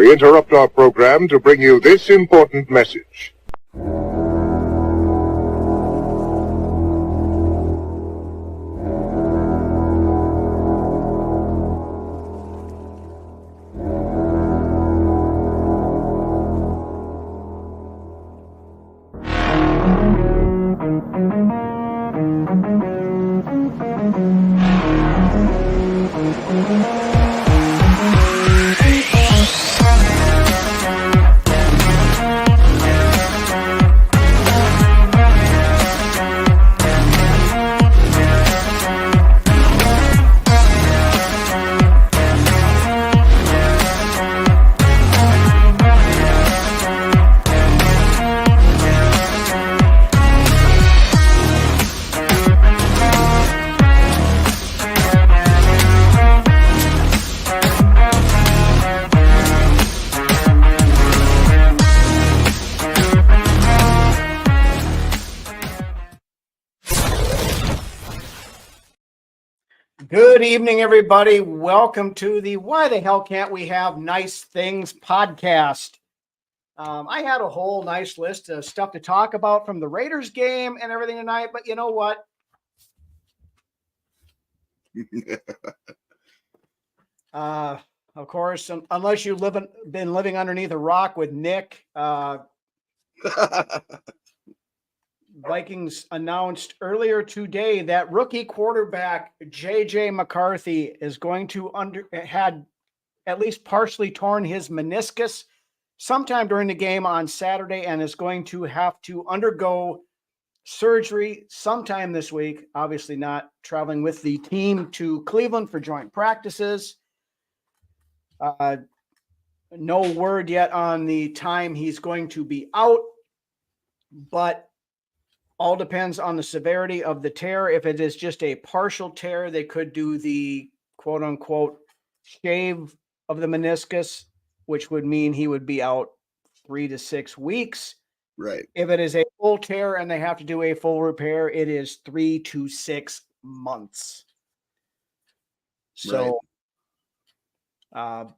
we interrupt our program to bring you this important message. Good evening, everybody. Welcome to the Why the Hell Can't We Have Nice Things podcast. I had a whole nice list of stuff to talk about from the Raiders game and everything tonight, but you know what? Of course, unless you've been living underneath a rock with Nick, Vikings announced earlier today that rookie quarterback JJ McCarthy is going to had at least partially torn his meniscus sometime during the game on Saturday and is going to have to undergo surgery sometime this week. Obviously not traveling with the team to Cleveland for joint practices. No word yet on the time he's going to be out, but all depends on the severity of the tear. If it is just a partial tear, they could do the quote unquote shave of the meniscus, which would mean he would be out 3 to 6 weeks. Right. If it is a full tear and they have to do a full repair, it is 3 to 6 months. So, not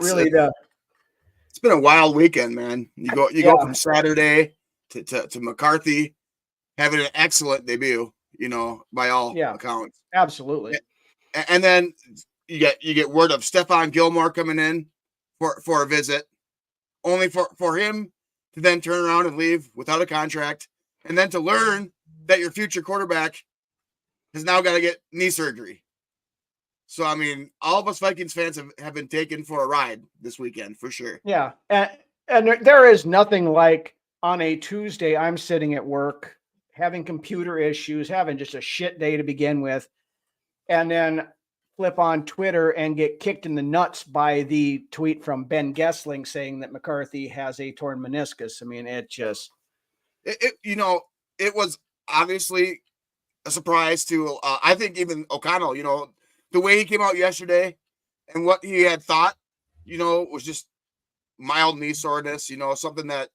really it's been a wild weekend, man. You go from Saturday to McCarthy having an excellent debut, by all accounts. Absolutely. And then you get word of Stephon Gilmore coming in for a visit, only for him to then turn around and leave without a contract, and then to learn that your future quarterback has now got to get knee surgery. So, I mean, all of us Vikings fans have been taken for a ride this weekend, for sure. Yeah. And there is nothing like on a Tuesday, I'm sitting at work, having computer issues, having just a shit day to begin with, and then flip on Twitter and get kicked in the nuts by the tweet from Ben Gessling saying that McCarthy has a torn meniscus. I mean, it was obviously a surprise to, I think even O'Connell, the way he came out yesterday and what he had thought, was just mild knee soreness, something that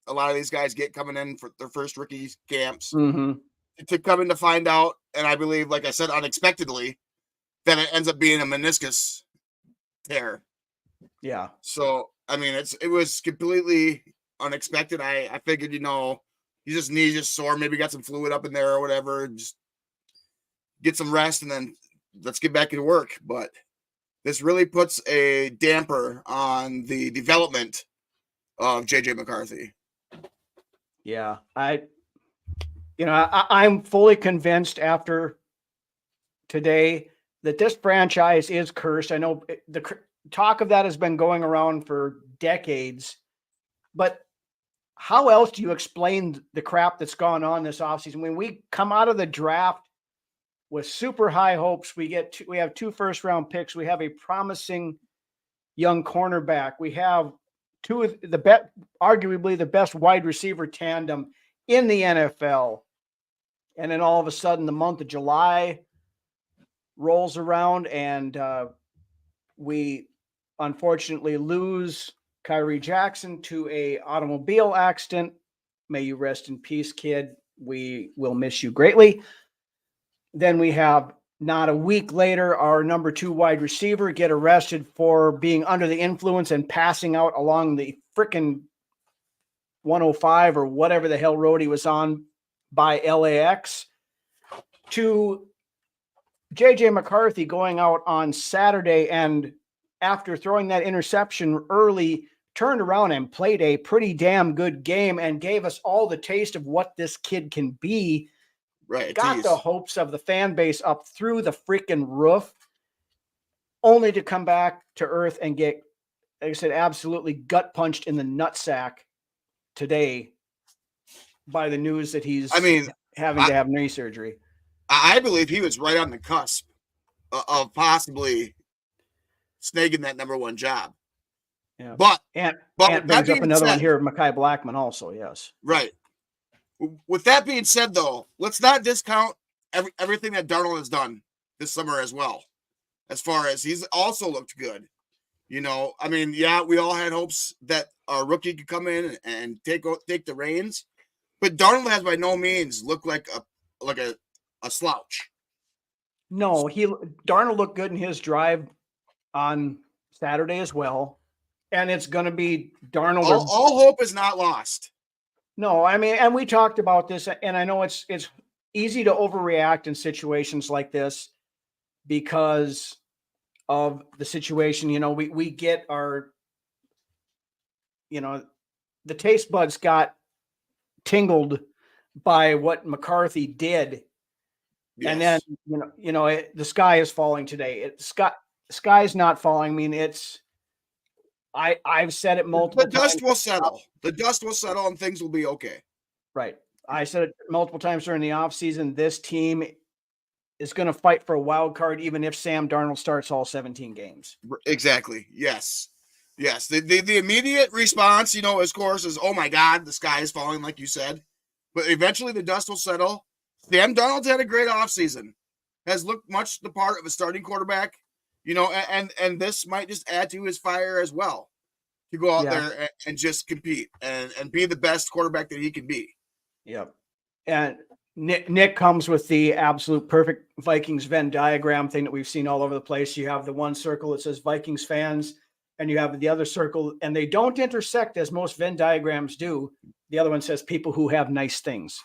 a lot of these guys get coming in for their first rookie camps. Mm-hmm. To come in to find out, and I believe, like I said, unexpectedly, that it ends up being a meniscus tear. Yeah. So, I mean, it was completely unexpected. I figured, his knee's just sore, maybe got some fluid up in there or whatever, just get some rest and then let's get back into work. But this really puts a damper on the development of JJ McCarthy. Yeah. I'm fully convinced after today that this franchise is cursed. I know the talk of that has been going around for decades, but how else do you explain the crap that's gone on this offseason? When we come out of the draft with super high hopes, we have 2 first-round picks. We have a promising young cornerback. We have arguably the best wide receiver tandem in the NFL. And then all of a sudden, the month of July rolls around and we unfortunately lose Kyrie Jackson to a automobile accident. May you rest in peace, kid. We will miss you greatly. Then we have Not a week later, our number 2 wide receiver get arrested for being under the influence and passing out along the frickin' 105 or whatever the hell road he was on by LAX. To JJ McCarthy going out on Saturday and after throwing that interception early, turned around and played a pretty damn good game and gave us all the taste of what this kid can be. Right. Got the hopes of the fan base up through the freaking roof, only to come back to earth and get, like I said, absolutely gut punched in the nutsack today by the news that he's having to have knee surgery. I believe he was right on the cusp of possibly snagging that number 1 job. Yeah. But brings up another one here, Mekhi Blackman also, yes. Right. With that being said, though, let's not discount everything that Darnold has done this summer as well. As far as he's also looked good. You know, I mean, yeah, we all had hopes that our rookie could come in and take the reins. But Darnold has by no means looked like a slouch. No, Darnold looked good in his drive on Saturday as well. And it's going to be Darnold. All hope is not lost. No, I mean, and we talked about this, and I know it's easy to overreact in situations like this because of the situation. You know, we get our, you know, the taste buds got tingled by what McCarthy did. Yes. And then, the sky is falling today. The sky's not falling. I mean, I've said it multiple times. The dust will settle. The dust will settle and things will be okay. Right. I said it multiple times during the offseason. This team is going to fight for a wild card, even if Sam Darnold starts all 17 games. Exactly. Yes. Yes. The immediate response, of course, is, oh my God, the sky is falling, like you said. But eventually the dust will settle. Sam Darnold's had a great offseason. Has looked much the part of a starting quarterback. And this might just add to his fire as well to go out there and just compete and be the best quarterback that he can be. Yep. And Nick comes with the absolute perfect Vikings Venn diagram thing that we've seen all over the place. You have the one circle that says Vikings fans, and you have the other circle, and they don't intersect as most Venn diagrams do. The other one says people who have nice things.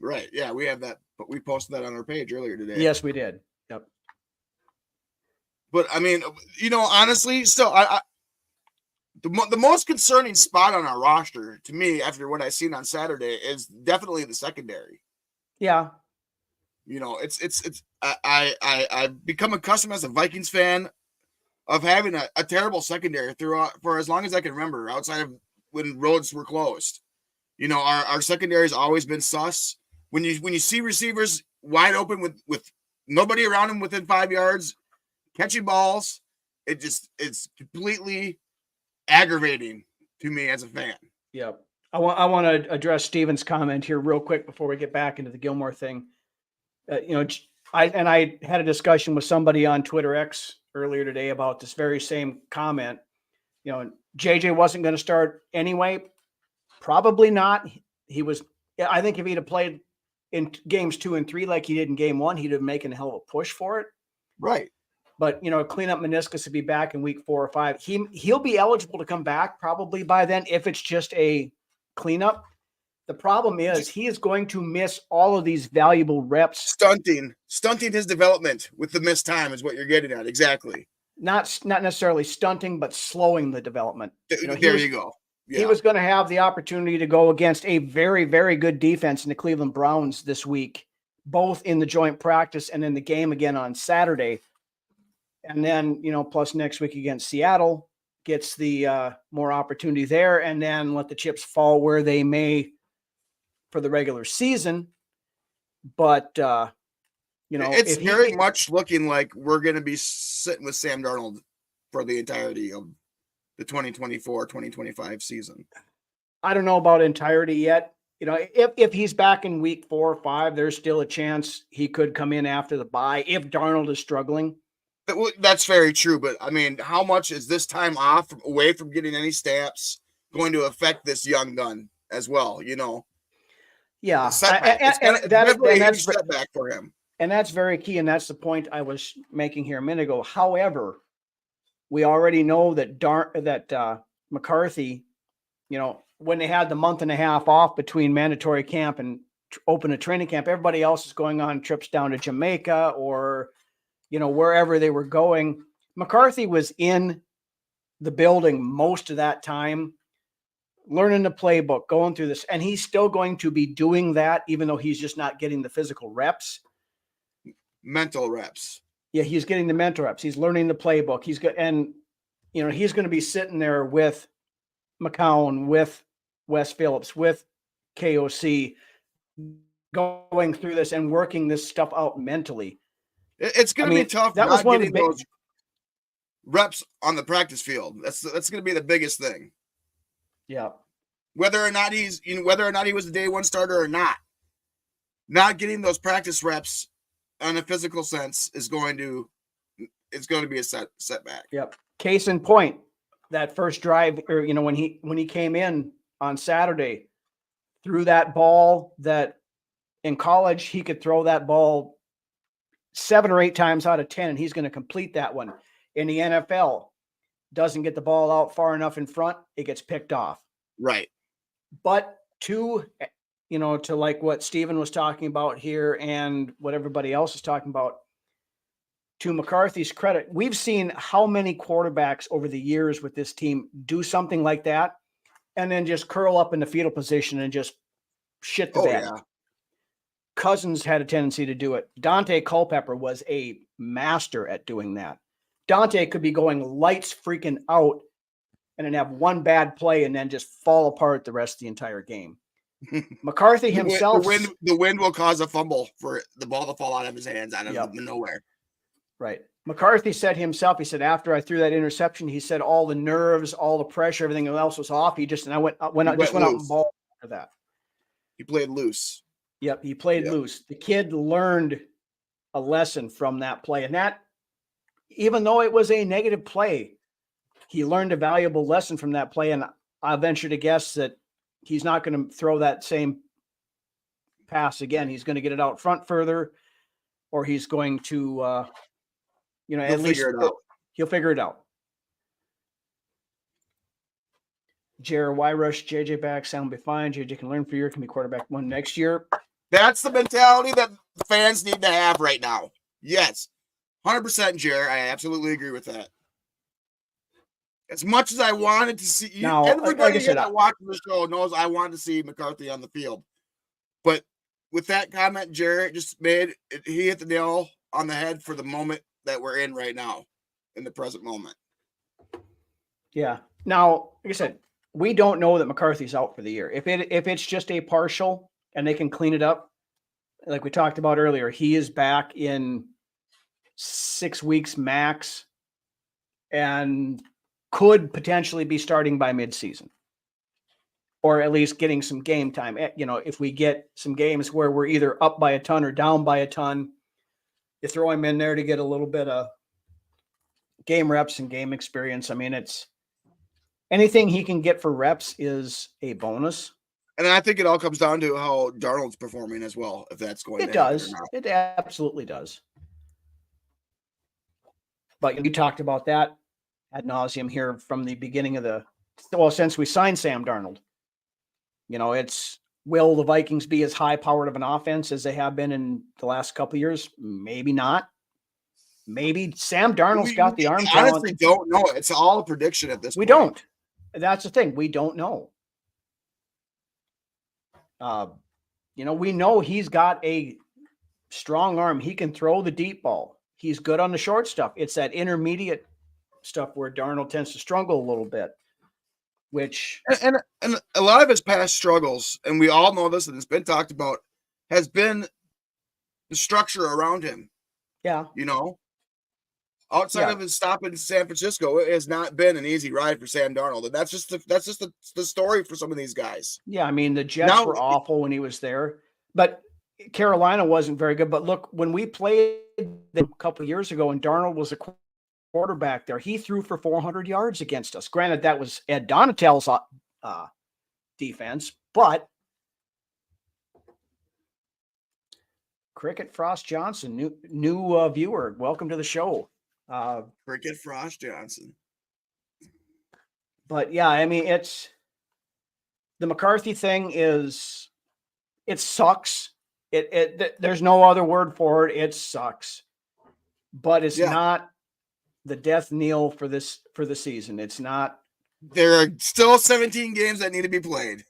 Right. Yeah, we have that, but we posted that on our page earlier today. Yes, we did. Yep. But I mean, honestly, still, the most concerning spot on our roster to me, after what I seen on Saturday, is definitely the secondary. Yeah. I've become accustomed as a Vikings fan of having a terrible secondary for as long as I can remember, outside of when roads were closed. Our secondary has always been sus. When you see receivers wide open with nobody around them within 5 yards, catching balls, it's completely aggravating to me as a fan. Yep. I want to address Steven's comment here real quick before we get back into the Gilmore thing. I had a discussion with somebody on Twitter X earlier today about this very same comment. JJ wasn't going to start anyway. Probably not. I think if he'd have played in games 2 and 3 like he did in game 1, he'd have making a hell of a push for it. Right. But, clean up meniscus to be back in week 4 or 5. He'll be eligible to come back probably by then if it's just a cleanup. The problem is he is going to miss all of these valuable reps. Stunting his development with the missed time is what you're getting at. Exactly. Not necessarily stunting, but slowing the development. There you go. Yeah. He was going to have the opportunity to go against a very, very good defense in the Cleveland Browns this week, both in the joint practice and in the game again on Saturday. And then, plus next week against Seattle, gets the more opportunity there, and then let the chips fall where they may for the regular season. But, it's very much looking like we're going to be sitting with Sam Darnold for the entirety of the 2024-2025 season. I don't know about entirety yet. If he's back in week 4 or 5, there's still a chance he could come in after the bye if Darnold is struggling. That's very true, but I mean, how much is this time off away from getting any stamps going to affect this young gun as well? Yeah, setback for him. And that's very key. And that's the point I was making here a minute ago. However, we already know that McCarthy, when they had the month and a half off between mandatory camp and open a training camp, everybody else is going on trips down to Jamaica or, wherever they were going. McCarthy was in the building most of that time, learning the playbook, going through this, and he's still going to be doing that, even though he's just not getting the physical reps. Mental reps. Yeah, he's getting the mental reps. He's learning the playbook. He's going to be sitting there with McCown, with Wes Phillips, with KOC, going through this and working this stuff out mentally. It's going to be tough. That was one of the big those reps on the practice field. That's going to be the biggest thing. Yeah. Whether or not he was a day one starter or not getting those practice reps on a physical sense is going to be a setback. Yep. Case in point, that first drive, or when he came in on Saturday, threw that ball that in college he could throw that ball 7 or 8 times out of 10, and he's going to complete that one. In the NFL, doesn't get the ball out far enough in front, it gets picked off. Right. But to like what Steven was talking about here and what everybody else is talking about, to McCarthy's credit, we've seen how many quarterbacks over the years with this team do something like that and then just curl up in the fetal position and just shit the bed. Yeah. Cousins had a tendency to do it. Dante Culpepper was a master at doing that. Dante could be going lights freaking out and then have one bad play and then just fall apart the rest of the entire game. McCarthy himself. The wind will cause a fumble for the ball to fall out of his hands out of nowhere. Right. McCarthy said himself, he said, after I threw that interception, he said all the nerves, all the pressure, everything else was off. I went out and ball after that. He played loose. Yep. He played loose. The kid learned a lesson from that play. And that, even though it was a negative play, he learned a valuable lesson from that play. And I venture to guess that he's not going to throw that same pass again. He's going to get it out front further, or he's going to, at least he'll figure it out. Jared Wyrush, JJ back, sound will be fine. JJ can learn for a year, can be quarterback 1 next year. That's the mentality that the fans need to have right now. Yes. 100%, Jared. I absolutely agree with that. As much as I wanted to see everybody that watches the show knows I wanted to see McCarthy on the field. But with that comment, Jared he hit the nail on the head for the moment that we're in right now, in the present moment. Yeah. Now, like I said, we don't know that McCarthy's out for the year. If it's just a partial and they can clean it up, like we talked about earlier, he is back in 6 weeks max and could potentially be starting by midseason, or at least getting some game time. If we get some games where we're either up by a ton or down by a ton, you throw him in there to get a little bit of game reps and game experience. I mean, it's anything he can get for reps is a bonus. And I think it all comes down to how Darnold's performing as well, if that's going to happen or not. It absolutely does. But we talked about that ad nauseum here from the beginning of since we signed Sam Darnold. It's, will the Vikings be as high-powered of an offense as they have been in the last couple of years? Maybe not. Maybe Sam Darnold's got the arm talent. Honestly, don't know. It's all a prediction at this point. We don't. That's the thing. We don't know. We know he's got a strong arm. He can throw the deep ball. He's good on the short stuff. It's that intermediate stuff where Darnold tends to struggle a little bit, which and a lot of his past struggles, and we all know this, and it's been talked about, has been the structure around him. Yeah. Outside of his stop in San Francisco, it has not been an easy ride for Sam Darnold, and that's just the story for some of these guys. Yeah, I mean, the Jets were awful when he was there, but Carolina wasn't very good. But look, when we played them a couple of years ago and Darnold was a quarterback there, he threw for 400 yards against us. Granted, that was Ed Donatell's defense, but Cricket Frost Johnson, new viewer. Welcome to the show. Cricket Frost Johnson. But yeah, I mean, it's the McCarthy thing is, it sucks. There's no other word for it. It sucks, but it's not the death knell for the season. It's not. There are still 17 games that need to be played.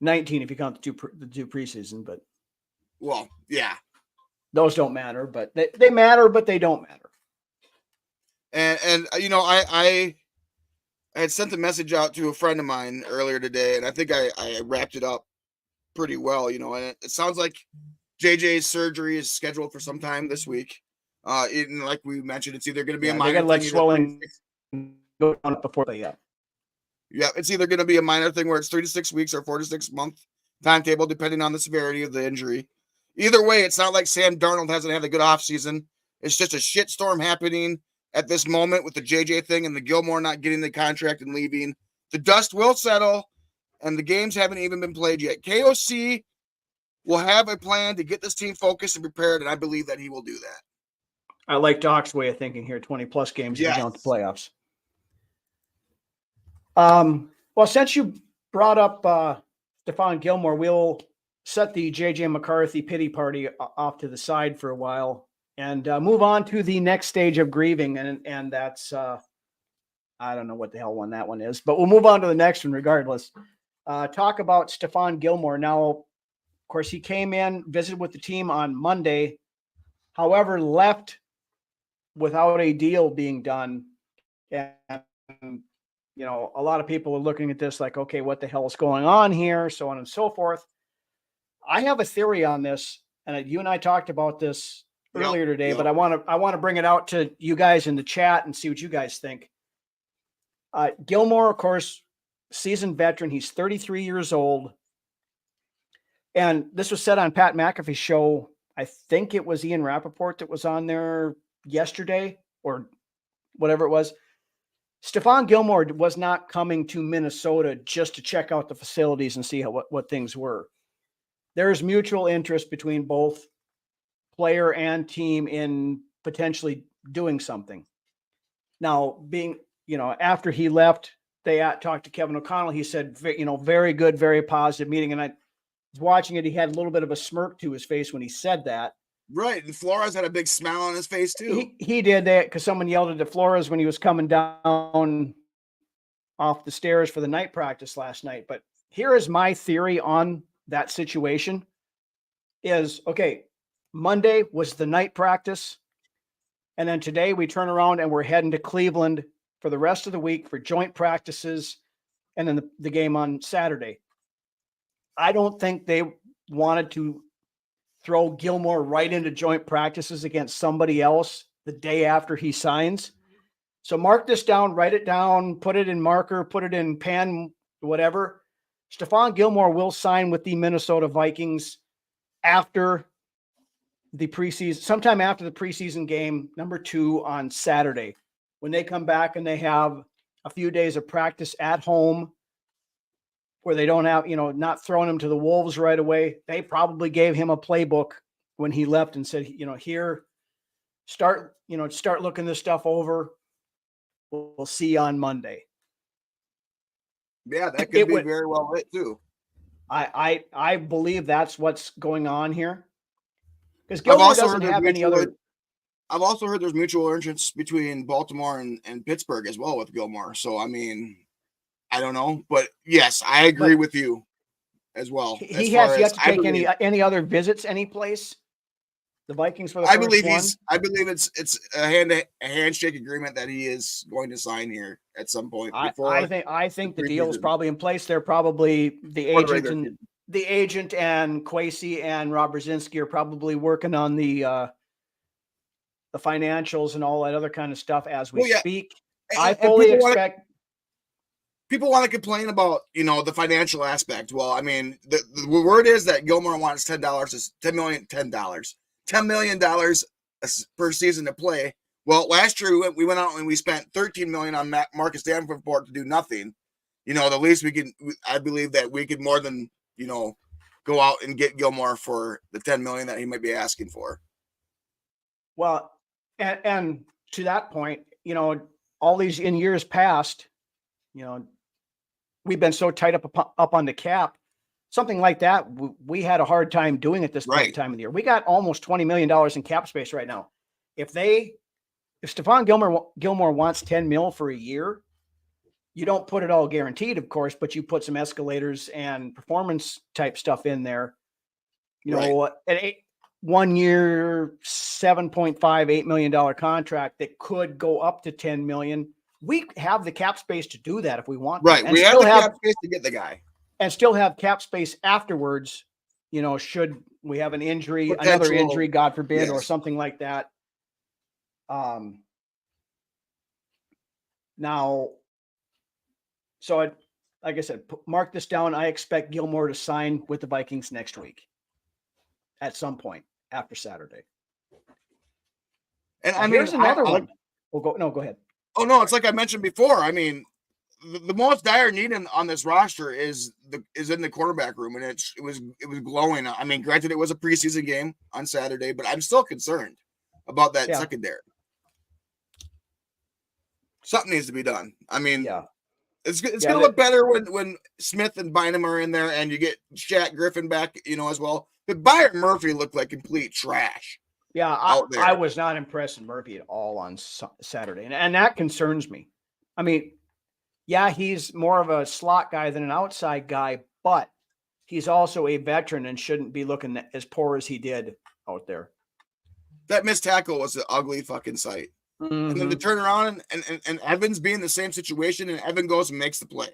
19 if you count the two preseason, but well, yeah, those don't matter. But they matter, but they don't matter. And you know, I had sent a message out to a friend of mine earlier today, and I think I wrapped it up pretty well. You know, and it sounds like JJ's surgery is scheduled for some time this week. Like we mentioned, it's either going to be a minor. They got like swelling go on before they Yeah, it's either going to be a minor thing where it's 3 to 6 weeks or 4 to 6 month timetable, depending on the severity of the injury. Either way, it's not like Sam Darnold hasn't had a good offseason. It's just a shitstorm happening at this moment with the JJ thing and the Gilmore not getting the contract and leaving. The dust will settle, and the games haven't even been played yet. KOC will have a plan to get this team focused and prepared, and I believe that he will do that. I like Doc's way of thinking here, 20-plus games to count the playoffs. Well, since you brought up Stephon Gilmore, we'll set the JJ McCarthy pity party off to the side for a while and move on to the next stage of grieving. And that's, I don't know what the hell one that one is, but we'll move on to the next one regardless. Talk about Stephon Gilmore. Now, of course, he came in, visited with the team on Monday, however, left without a deal being done. And you know, a lot of people are looking at this like, okay, what the hell is going on here? So on and so forth. I have a theory on this, and you and I talked about this earlier today, but I want to bring it out to you guys in the chat and see what you guys think. Gilmore, of course, seasoned veteran. He's 33 years old. And this was said on Pat McAfee's show. I think it was Ian Rappaport that was on there yesterday or whatever it was. Stephon Gilmore was not coming to Minnesota just to check out the facilities and see what things were. There is mutual interest between both player and team in potentially doing something. Now, after he left, they talked to Kevin O'Connell. He said, very good, very positive meeting. And I was watching it. He had a little bit of a smirk to his face when he said that. Right. And Flores had a big smile on his face, too. He did that because someone yelled at Flores when he was coming down off the stairs for the night practice last night. But here is my theory on that situation is, okay, Monday was the night practice. And then today we turn around and we're heading to Cleveland for the rest of the week for joint practices and then the game on Saturday. I don't think they wanted to throw Gilmore right into joint practices against somebody else the day after he signs. So mark this down, write it down, put it in marker, put it in pen, whatever. Stephon Gilmore will sign with the Minnesota Vikings after the preseason, sometime after the preseason game, number 2 on Saturday, when they come back and they have a few days of practice at home where they don't have, not throwing him to the wolves right away. They probably gave him a playbook when he left and said, here, start looking this stuff over. We'll see you on Monday. Yeah, that could be very well lit too. I believe that's what's going on here. Because Gilmore doesn't have any other. I've also heard there's mutual interest between Baltimore and Pittsburgh as well with Gilmore. So, I mean, I don't know, but yes, I agree with you as well. He has yet to take any other visits any place. The Vikings for the first one. I believe it's a handshake agreement that he is going to sign here at some point. I think the deal is probably in place. They're probably the agent and Kwesi and Rob Brzezinski are probably working on the financials and all that other kind of stuff as we speak. I fully expect. People want to complain about, the financial aspect. Well, I mean, the word is that Gilmore wants $10 million per season to play. Well, last year we went out and we spent $13 million on Marcus Davenport to do nothing. The least we can, I believe that we could more than, go out and get Gilmore for the $10 million that he might be asking for. Well, and to that point, all these in years past, we've been so tight up on the cap. Something like that, we had a hard time doing at this point in time of the year. We got almost $20 million in cap space right now. If Stephon Gilmore wants $10 million for a year, you don't put it all guaranteed, of course, but you put some escalators and performance type stuff in there. At 1 year, $7.58 million contract that could go up to $10 million. We have the cap space to do that if we want. Right. We have the cap space to get the guy. And still have cap space afterwards, should we have an injury, another injury, God forbid, or something like that. Now, so like I said, mark this down. I expect Gilmore to sign with the Vikings next week at some point after Saturday. And I mean, here's another one. Go ahead. Oh no, it's like I mentioned before. I mean, the most dire need on this roster is in the quarterback room, and it was glowing. I mean, granted, it was a preseason game on Saturday, but I'm still concerned about that secondary. Something needs to be done. I mean, it's gonna look better when Smith and Bynum are in there, and you get Shaq Griffin back, as well. But Byron Murphy looked like complete trash. Yeah, I was not impressed with Murphy at all on Saturday, and that concerns me. I mean, yeah, he's more of a slot guy than an outside guy, but he's also a veteran and shouldn't be looking as poor as he did out there. That missed tackle was an ugly fucking sight. Mm-hmm. And then to turn around and Evans be in the same situation, and Evan goes and makes the play.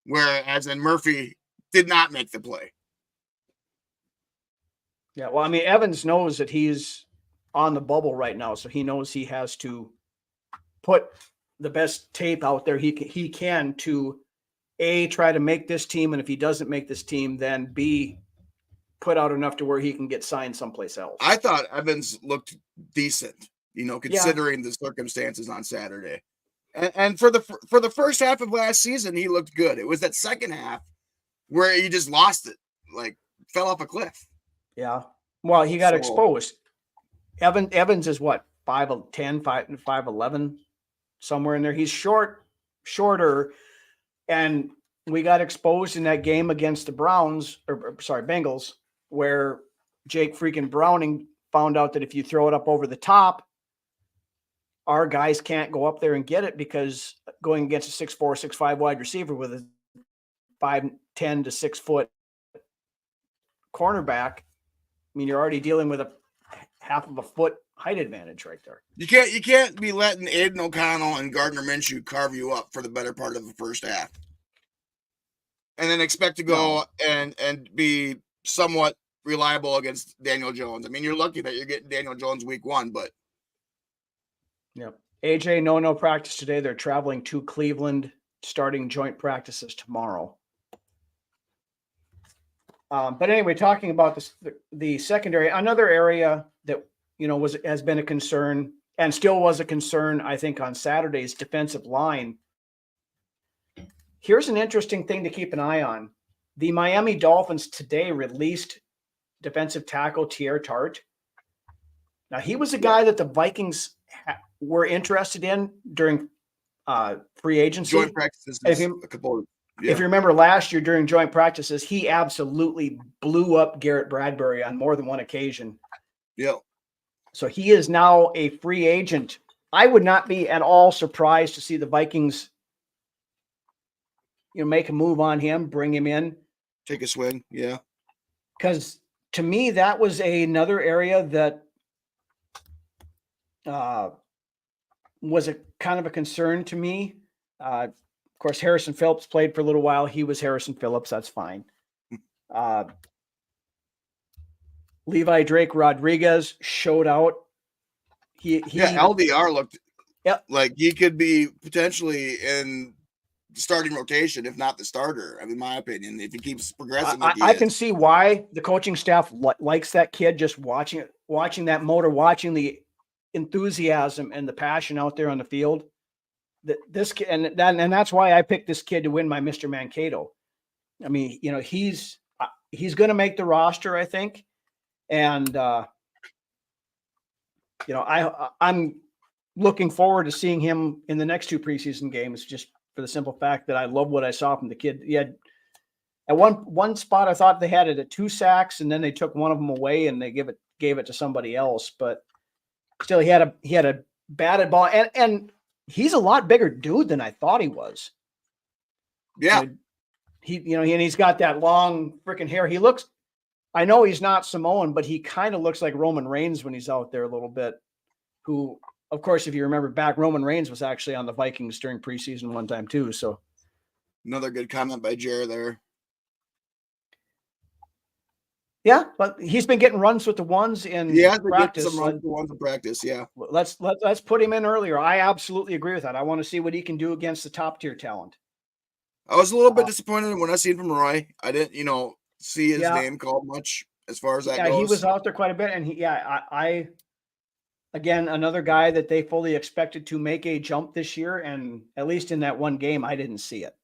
Whereas then Murphy did not make the play. Yeah, well, I mean, Evans knows that he's on the bubble right now, so he knows he has to put the best tape out there he can to A, try to make this team, and if he doesn't make this team, then B, put out enough to where he can get signed someplace else. I thought Evans looked decent, considering the circumstances on Saturday. And for the first half of last season, he looked good. It was that second half where he just lost it, like fell off a cliff. Yeah. Well, he got exposed. Evans is what, 5'10", 5'11", somewhere in there. He's shorter, and we got exposed in that game against the Bengals, where Jake freaking Browning found out that if you throw it up over the top, our guys can't go up there and get it, because going against a 6'4", 6'5" wide receiver with a 5'10" to 6 foot cornerback, I mean, you're already dealing with a half of a foot height advantage right there. You can't be letting Aiden O'Connell and Gardner Minshew carve you up for the better part of the first half, and then expect to go and be somewhat reliable against Daniel Jones. I mean, you're lucky that you're getting Daniel Jones week 1, but AJ no practice today. They're traveling to Cleveland, starting joint practices tomorrow. But anyway, talking about the secondary, another area that has been a concern and still was a concern, I think, on Saturday's defensive line. Here's an interesting thing to keep an eye on. The Miami Dolphins today released defensive tackle Tier Tart. Now, he was a guy that the Vikings were interested in during free agency. Joint practices. If you remember last year during joint practices, he absolutely blew up Garrett Bradbury on more than one occasion. Yeah. So he is now a free agent. I would not be at all surprised to see the Vikings, make a move on him, bring him in. Take a swing. Yeah. Because to me, that was another area that was a kind of a concern to me. Of course, Harrison Phillips played for a little while. He was Harrison Phillips. That's fine. Levi Drake Rodriguez showed out. LDR looked like he could be potentially in the starting rotation, if not the starter. I mean, my opinion, if he keeps progressing. I can see why the coaching staff likes that kid. Just watching that motor, watching the enthusiasm and the passion out there on the field. This kid, and that's why I picked this kid to win my Mr. Mankato. I mean, he's going to make the roster, I think. And, I'm looking forward to seeing him in the next 2 preseason games, just for the simple fact that I love what I saw from the kid. He had at one spot, I thought they had it at 2 sacks, and then they took one of them away and they gave it to somebody else. But still, he had a batted ball, and he's a lot bigger dude than I thought he was. Yeah. And he's got that long freaking hair. He looks, I know he's not Samoan, but he kind of looks like Roman Reigns when he's out there a little bit, who, of course, if you remember back, Roman Reigns was actually on the Vikings during preseason one time too. So another good comment by Jer there. Yeah, but he's been getting runs with the ones in practice. Some runs with the ones in practice, yeah. Let's put him in earlier. I absolutely agree with that. I want to see what he can do against the top tier talent. I was a little bit disappointed when I seen from Roy. I didn't, see his name called much as far as that goes. Yeah, he was out there quite a bit, and I again, another guy that they fully expected to make a jump this year, and at least in that one game, I didn't see it.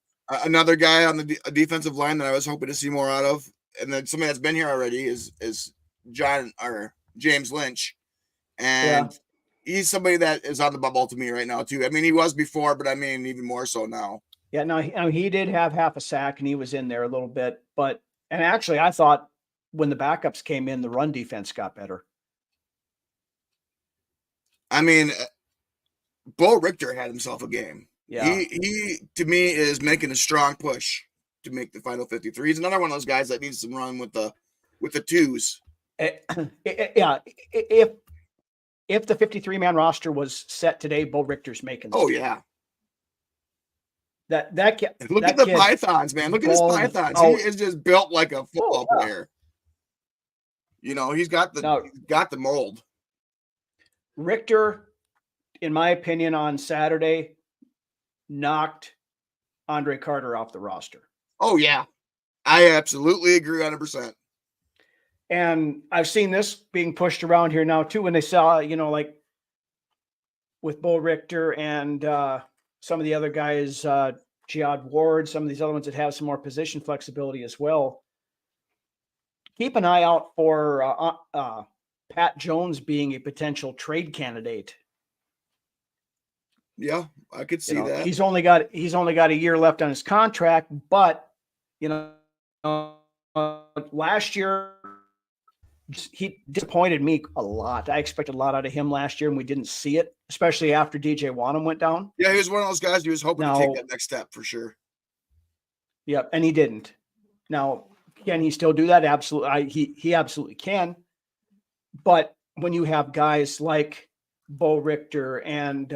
Another guy on the defensive line that I was hoping to see more out of, and then somebody that's been here already is James Lynch, and he's somebody that is on the bubble to me right now too. I mean, he was before, but I mean even more so now. Yeah, no, he did have half a sack, and he was in there a little bit, and actually, I thought when the backups came in, the run defense got better. I mean, Bo Richter had himself a game. Yeah, he to me is making a strong push to make the final 53. He's another one of those guys that needs to run with the twos. Yeah, if the 53-man roster was set today, Bo Richter's making. Oh yeah. That kid. Look at the pythons, man. Look at his pythons. He is just built like a football player. He's got the mold. Richter, in my opinion, on Saturday, knocked Andre Carter off the roster. Oh yeah, I absolutely agree 100%. And I've seen this being pushed around here now too. When they saw, like with Bo Richter and some of the other guys, Jihad Ward, some of these other ones that have some more position flexibility as well. Keep an eye out for Pat Jones being a potential trade candidate. Yeah, I could see that. He's only got a year left on his contract, but last year he disappointed me a lot. I expected a lot out of him last year, and we didn't see it, especially after DJ Wanham went down. Yeah, he was one of those guys who was hoping to take that next step for sure. Yep, and he didn't. Now, can he still do that? Absolutely. He absolutely can. But when you have guys like Bo Richter and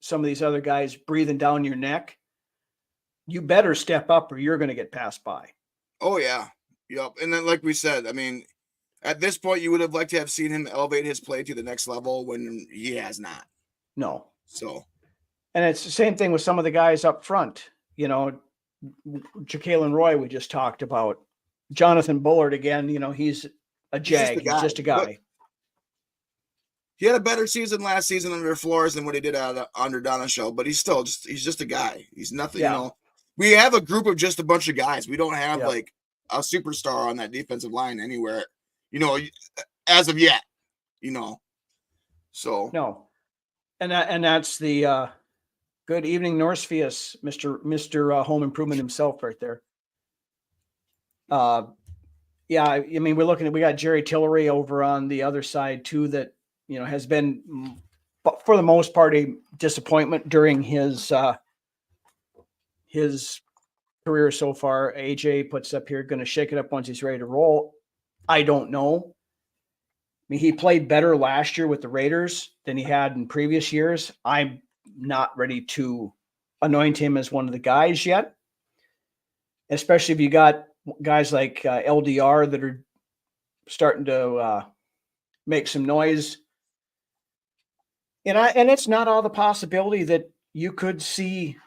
some of these other guys breathing down your neck, you better step up or you're going to get passed by. Oh, yeah. Yep. And then, like we said, I mean, at this point, you would have liked to have seen him elevate his play to the next level when he has not. No. So. And it's the same thing with some of the guys up front. Ja'Kalen Roy, we just talked about. Jonathan Bullard, again, he's a jag. He's just a guy. But he had a better season last season under Flores than what he did under Donahoe, but he's just a guy. He's nothing, We have a group of just a bunch of guys. We don't have like a superstar on that defensive line anywhere, as of yet, So no. And that's the good evening, Norsefius, Mr. Home Improvement himself right there. I mean, we got Jerry Tillery over on the other side too, that, has been, for the most part, a disappointment during his career so far. AJ puts up here, going to shake it up once he's ready to roll. I don't know. I mean, he played better last year with the Raiders than he had in previous years. I'm not ready to anoint him as one of the guys yet, especially if you got guys like LDR that are starting to make some noise. And it's not all the possibility that you could see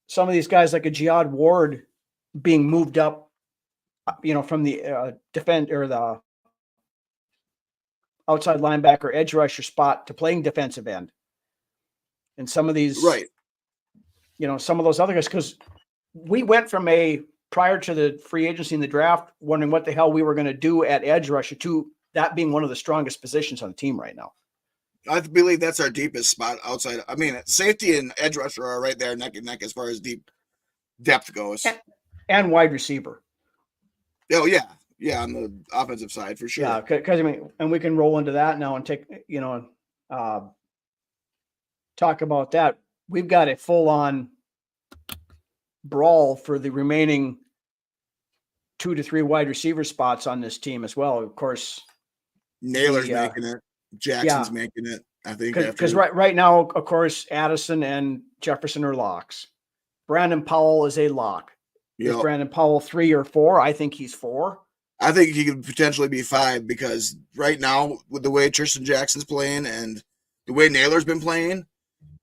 some of these guys like a Jihad Ward being moved up, from the defend or the outside linebacker, edge rusher spot to playing defensive end. And some of these, right. Some of those other guys, because we went from a prior to the free agency and the draft, wondering what the hell we were going to do at edge rusher, to that being one of the strongest positions on the team right now. I believe that's our deepest spot outside. I mean, safety and edge rusher are right there neck and neck as far as deep depth goes. And wide receiver. Oh, yeah. Yeah, on the offensive side for sure. Yeah, because I mean, and we can roll into that now and take, talk about that. We've got a full-on brawl for the remaining 2 to 3 wide receiver spots on this team as well. Of course, Naylor's making it. Jackson's making it. I think because right now, of course, Addison and Jefferson are locks. Brandon Powell is a lock. Yep. Is Brandon Powell 3 or 4? I think he's 4. I think he could potentially be 5 because right now, with the way Tristan Jackson's playing and the way Naylor's been playing,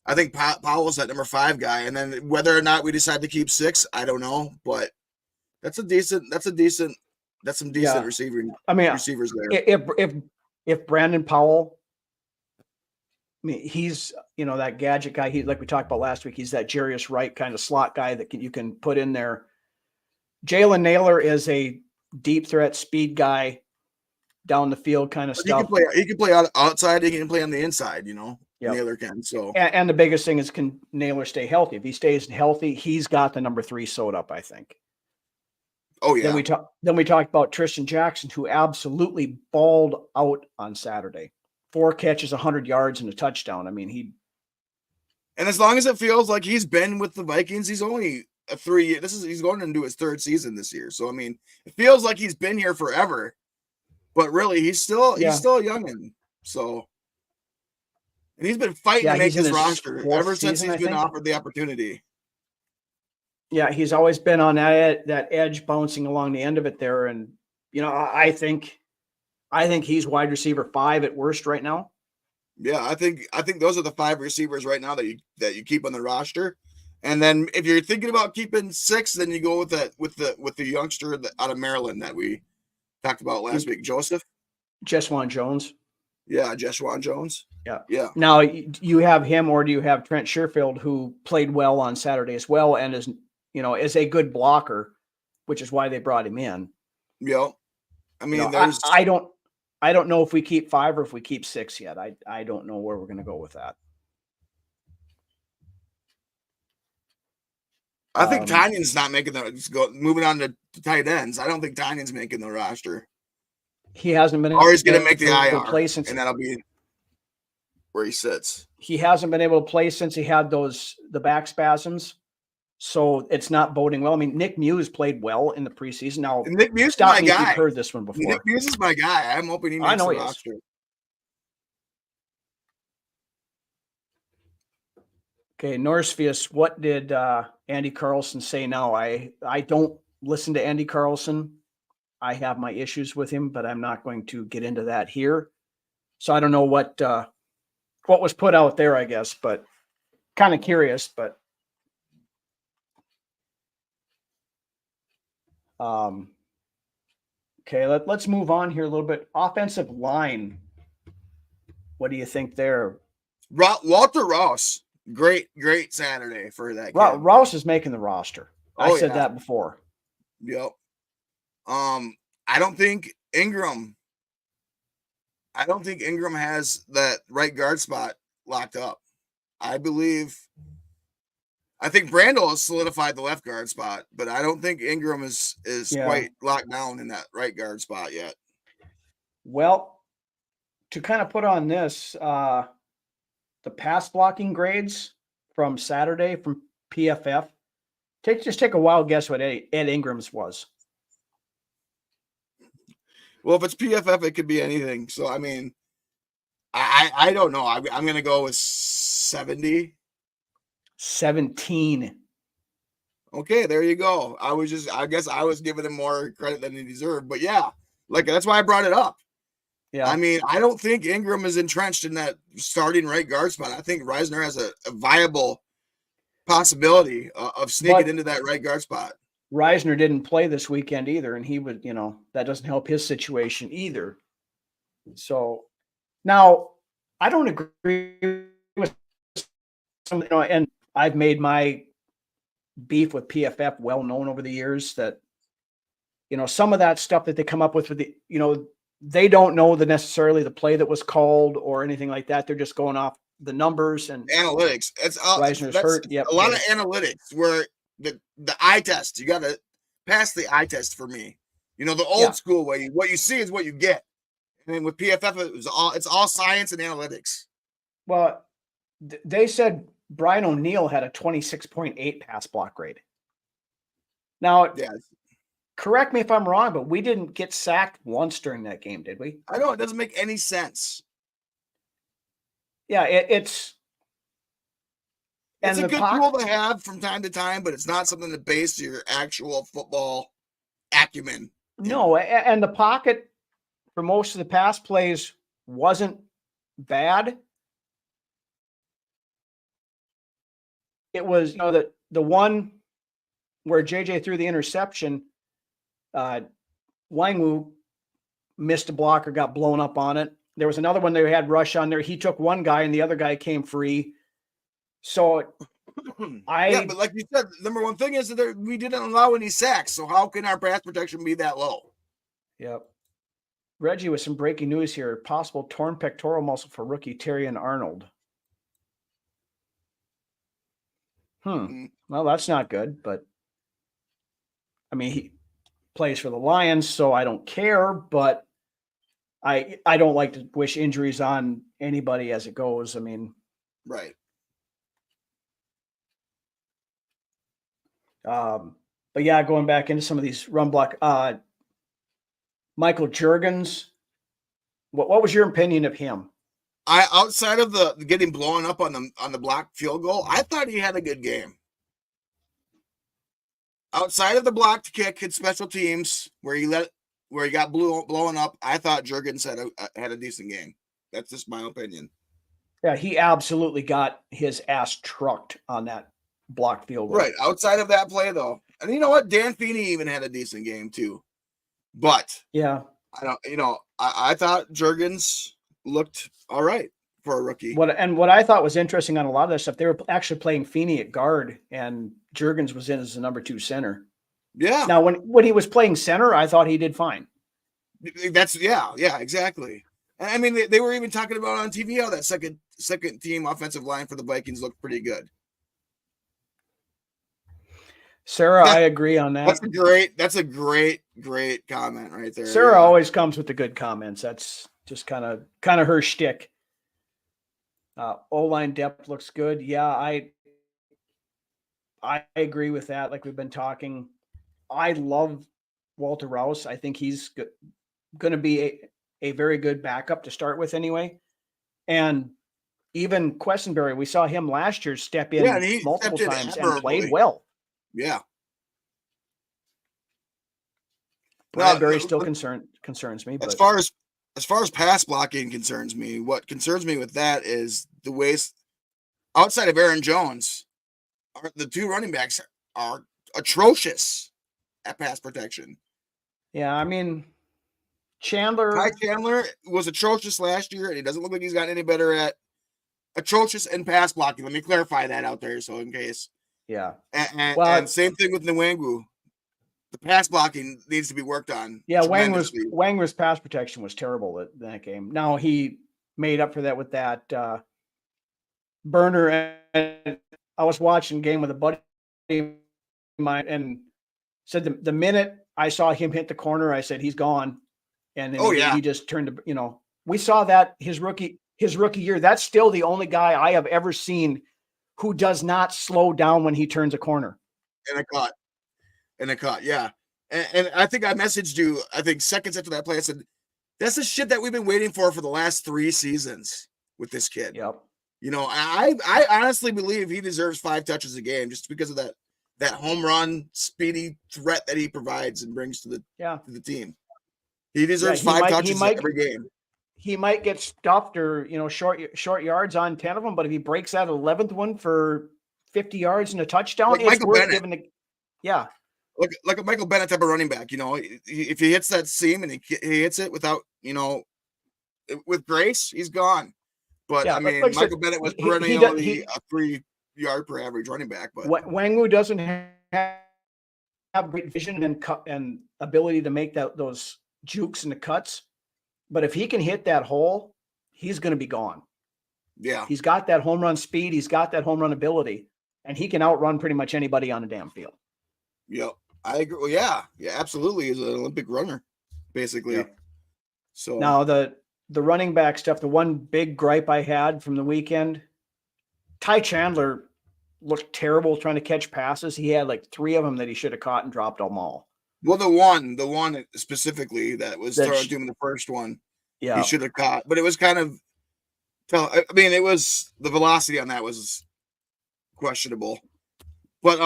I think Powell's that number 5 guy. And then whether or not we decide to keep 6, I don't know. But that's some decent receiving. I mean, receivers there. If Brandon Powell, I mean, he's that gadget guy. He, like we talked about last week, he's that Jarius Wright kind of slot guy that you can put in there. Jalen Naylor is a deep threat speed guy, down the field kind of stuff. He can play outside. He can play on the inside. Yep. Naylor can. So and the biggest thing is, can Naylor stay healthy? If he stays healthy, he's got the number 3 sewed up, I think. Oh yeah. Then we talked about Tristan Jackson, who absolutely balled out on Saturday. 4 catches, 100 yards, and a touchdown. I mean, and as long as it feels like he's been with the Vikings, he's only a 3 year. He's going into his 3rd season this year. So I mean, it feels like he's been here forever, but really he's still a youngin'. So, and he's been fighting to make this roster ever since he's been offered the opportunity. Yeah, he's always been on that edge, bouncing along the end of it there, and I think he's wide receiver 5 at worst right now. Yeah, I think those are the 5 receivers right now that you keep on the roster. And then if you're thinking about keeping 6, then you go with the youngster out of Maryland that we talked about last week, Jeswan Jones. Yeah, Jeswan Jones. Yeah. Now, you have him, or do you have Trent Sherfield, who played well on Saturday as well, and is a good blocker, which is why they brought him in. Yeah. I mean, I don't know if we keep 5 or if we keep 6 yet. I don't know where we're going to go with that. I think Tanyan's not making moving on to tight ends. I don't think Tanyan's making the roster. He hasn't been, or he's going to make the IR, play since, and that'll be where he sits. He hasn't been able to play since he had the back spasms. So it's not boding well. I mean, Nick Muse played well in the preseason. Now, and Nick Muse is my guy. You've heard this one before. Nick Muse is my guy. I'm hoping he makes the roster. Okay, Norsefius, what did Andy Carlson say now? I don't listen to Andy Carlson. I have my issues with him, but I'm not going to get into that here. So I don't know what was put out there, I guess, but kind of curious. But okay, let's move on here a little bit. Offensive line. What do you think there? Walter Ross. Great Saturday for that kid. Ross is making the roster. I said that before. Yep. I don't think Ingram has that right guard spot locked up. I think Brandel has solidified the left guard spot, but I don't think Ingram is quite locked down in that right guard spot yet. Well, to kind of put on this, the pass blocking grades from Saturday from PFF, just take a wild guess what Ed Ingram's was. Well, if it's PFF, it could be anything. So, I mean, I don't know. I'm going to go with 70. 17. Okay, there you go. I guess I was giving him more credit than he deserved. But yeah, that's why I brought it up. Yeah. I mean, I don't think Ingram is entrenched in that starting right guard spot. I think Reisner has a viable possibility of sneaking into that right guard spot. Reisner didn't play this weekend either, and he would, that doesn't help his situation either. So now I don't agree with some, and I've made my beef with PFF well known over the years that, some of that stuff that they come up with the, they don't know necessarily the play that was called or anything like that. They're just going off the numbers and analytics. That's hurt. Yep. A lot of analytics where the eye test, you got to pass the eye test for me. The old school way, what you see is what you get. And with PFF, it's all science and analytics. Well, they said Brian O'Neill had a 26.8 pass block grade. Now, correct me if I'm wrong, but we didn't get sacked once during that game, did we? I know it doesn't make any sense. Yeah, it's a good tool to have from time to time, but it's not something to base your actual football acumen. No, and the pocket for most of the pass plays wasn't bad. It was, the one where JJ threw the interception, Wangwu missed a block or got blown up on it. There was another one they had rush on there. He took one guy and the other guy came free. So but like you said, number one thing is that we didn't allow any sacks. So how can our pass protection be that low? Yep. Reggie with some breaking news here. Possible torn pectoral muscle for rookie Terrion Arnold. Well, that's not good, but I mean, he plays for the Lions, so I don't care, but I don't like to wish injuries on anybody as it goes. I mean, right. But yeah, going back into some of these run block, Michael Juergens, what was your opinion of him? Outside of the getting blown up on the blocked field goal, I thought he had a good game. Outside of the blocked kick and special teams where he got blown up, I thought Juergens had a decent game. That's just my opinion. Yeah, he absolutely got his ass trucked on that blocked field goal. Right. Outside of that play, though, and you know what, Dan Feeney even had a decent game too. But yeah, I thought Juergens looked all right for a rookie. What I thought was interesting on a lot of that stuff, they were actually playing Feeney at guard and Juergens was in as the number 2 center. Yeah. Now when he was playing center, I thought he did fine. That's exactly. And I mean, they were even talking about on TV how that second team offensive line for the Vikings looked pretty good. Sarah, I agree on that. That's a great comment right there. Sarah always comes with the good comments. That's just kind of her shtick. O-line depth looks good. Yeah, I agree with that. Like we've been talking, I love Walter Rouse. I think he's going to be a very good backup to start with anyway. And even Questenberry, we saw him last year step in multiple times and played well. Yeah. Bradbury still concerns me. But as far as pass blocking concerns me, what concerns me with that is the ways outside of Aaron Jones, the 2 running backs are atrocious at pass protection. Yeah, I mean, Ty Chandler was atrocious last year, and he doesn't look like he's gotten any better at atrocious in pass blocking. Let me clarify that out there, so in case. Yeah. And same thing with Nwangwu. The pass blocking needs to be worked on. Yeah, Wangler's pass protection was terrible that game. Now he made up for that with that burner. And I was watching a game with a buddy of mine and said the minute I saw him hit the corner, I said he's gone. And then he just turned to, we saw that his rookie year. That's still the only guy I have ever seen who does not slow down when he turns a corner. And a cut, yeah. And I think I messaged you, I think seconds after that play, I said, that's the shit that we've been waiting for the last 3 seasons with this kid. Yep. I honestly believe he deserves 5 touches a game just because of that home run speedy threat that he provides and brings to the team. He deserves 5 touches every game. He might get stuffed or, short yards on 10 of them, but if he breaks that 11th one for 50 yards and a touchdown, it's worth giving yeah. Like a Michael Bennett type of running back, if he hits that seam and he hits it without, with grace, he's gone. But I mean, Michael Bennett was perennially a yard per average running back. But Wangwu doesn't have great vision and ability to make those jukes and the cuts. But if he can hit that hole, he's going to be gone. Yeah. He's got that home run speed. He's got that home run ability, and he can outrun pretty much anybody on the damn field. Yep. I agree. Well, yeah, absolutely. He's an Olympic runner, basically. Yep. So now the running back stuff, the one big gripe I had from the weekend, Ty Chandler looked terrible trying to catch passes. He had like 3 of them that he should have caught and dropped them all. Well, the one specifically that was thrown to him in the first one, yeah, he should have caught. But it was kind of, it was the velocity on that was questionable. But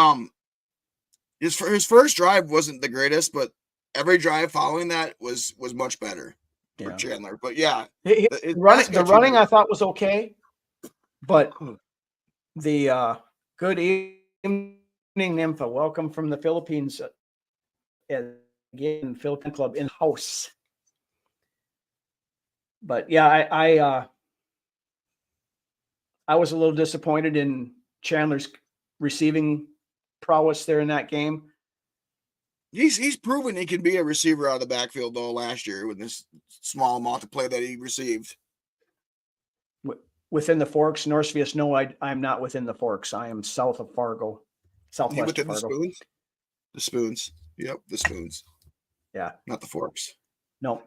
his first drive wasn't the greatest, but every drive following that was much better for Chandler. But yeah, the running I thought was okay, but the good evening, Nympha. Welcome from the Philippines. Again, Philippine Club in house. But yeah, I was a little disappointed in Chandler's receiving prowess there in that game. He's proven he can be a receiver out of the backfield though last year with this small amount of play that he received. Within the Forks, Northvius, no, I'm not within the Forks. I am south of Fargo, southwest of Fargo. The Spoons. Yep, the Spoons. Yeah. Not the Forks. No.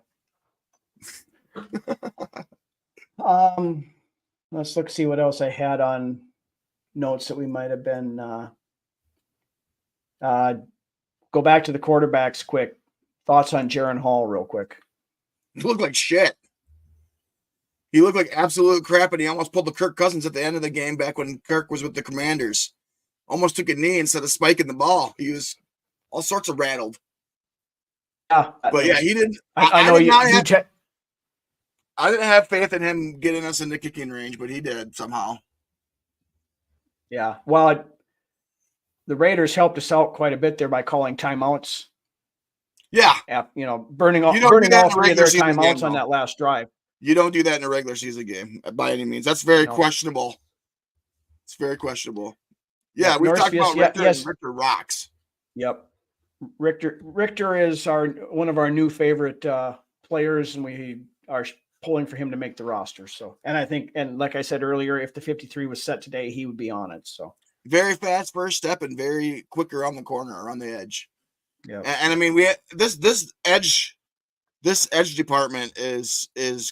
Let's see what else I had on notes that we might have been go back to the quarterbacks quick. Thoughts on Jaron Hall real quick. He looked like shit. He looked like absolute crap, and he almost pulled the Kirk Cousins at the end of the game back when Kirk was with the Commanders. Almost took a knee instead of spiking the ball. He was all sorts of rattled. Yeah, but yeah, he didn't. I know I didn't have faith in him getting us into kicking range, but he did somehow. Yeah, well, the Raiders helped us out quite a bit there by calling timeouts. Yeah, burning all 3 of their timeouts on that last drive. You don't do that in a regular season game by any means. That's very questionable. It's very questionable. Yeah, we talked about Richter. And Richter rocks. Yep. Richter is one of our new favorite players, and we are pulling for him to make the roster. So, and I think, and like I said earlier, if the 53 was set today, he would be on it. So very fast first step and very quick around the corner, around the edge. Yeah. And I mean, this edge department is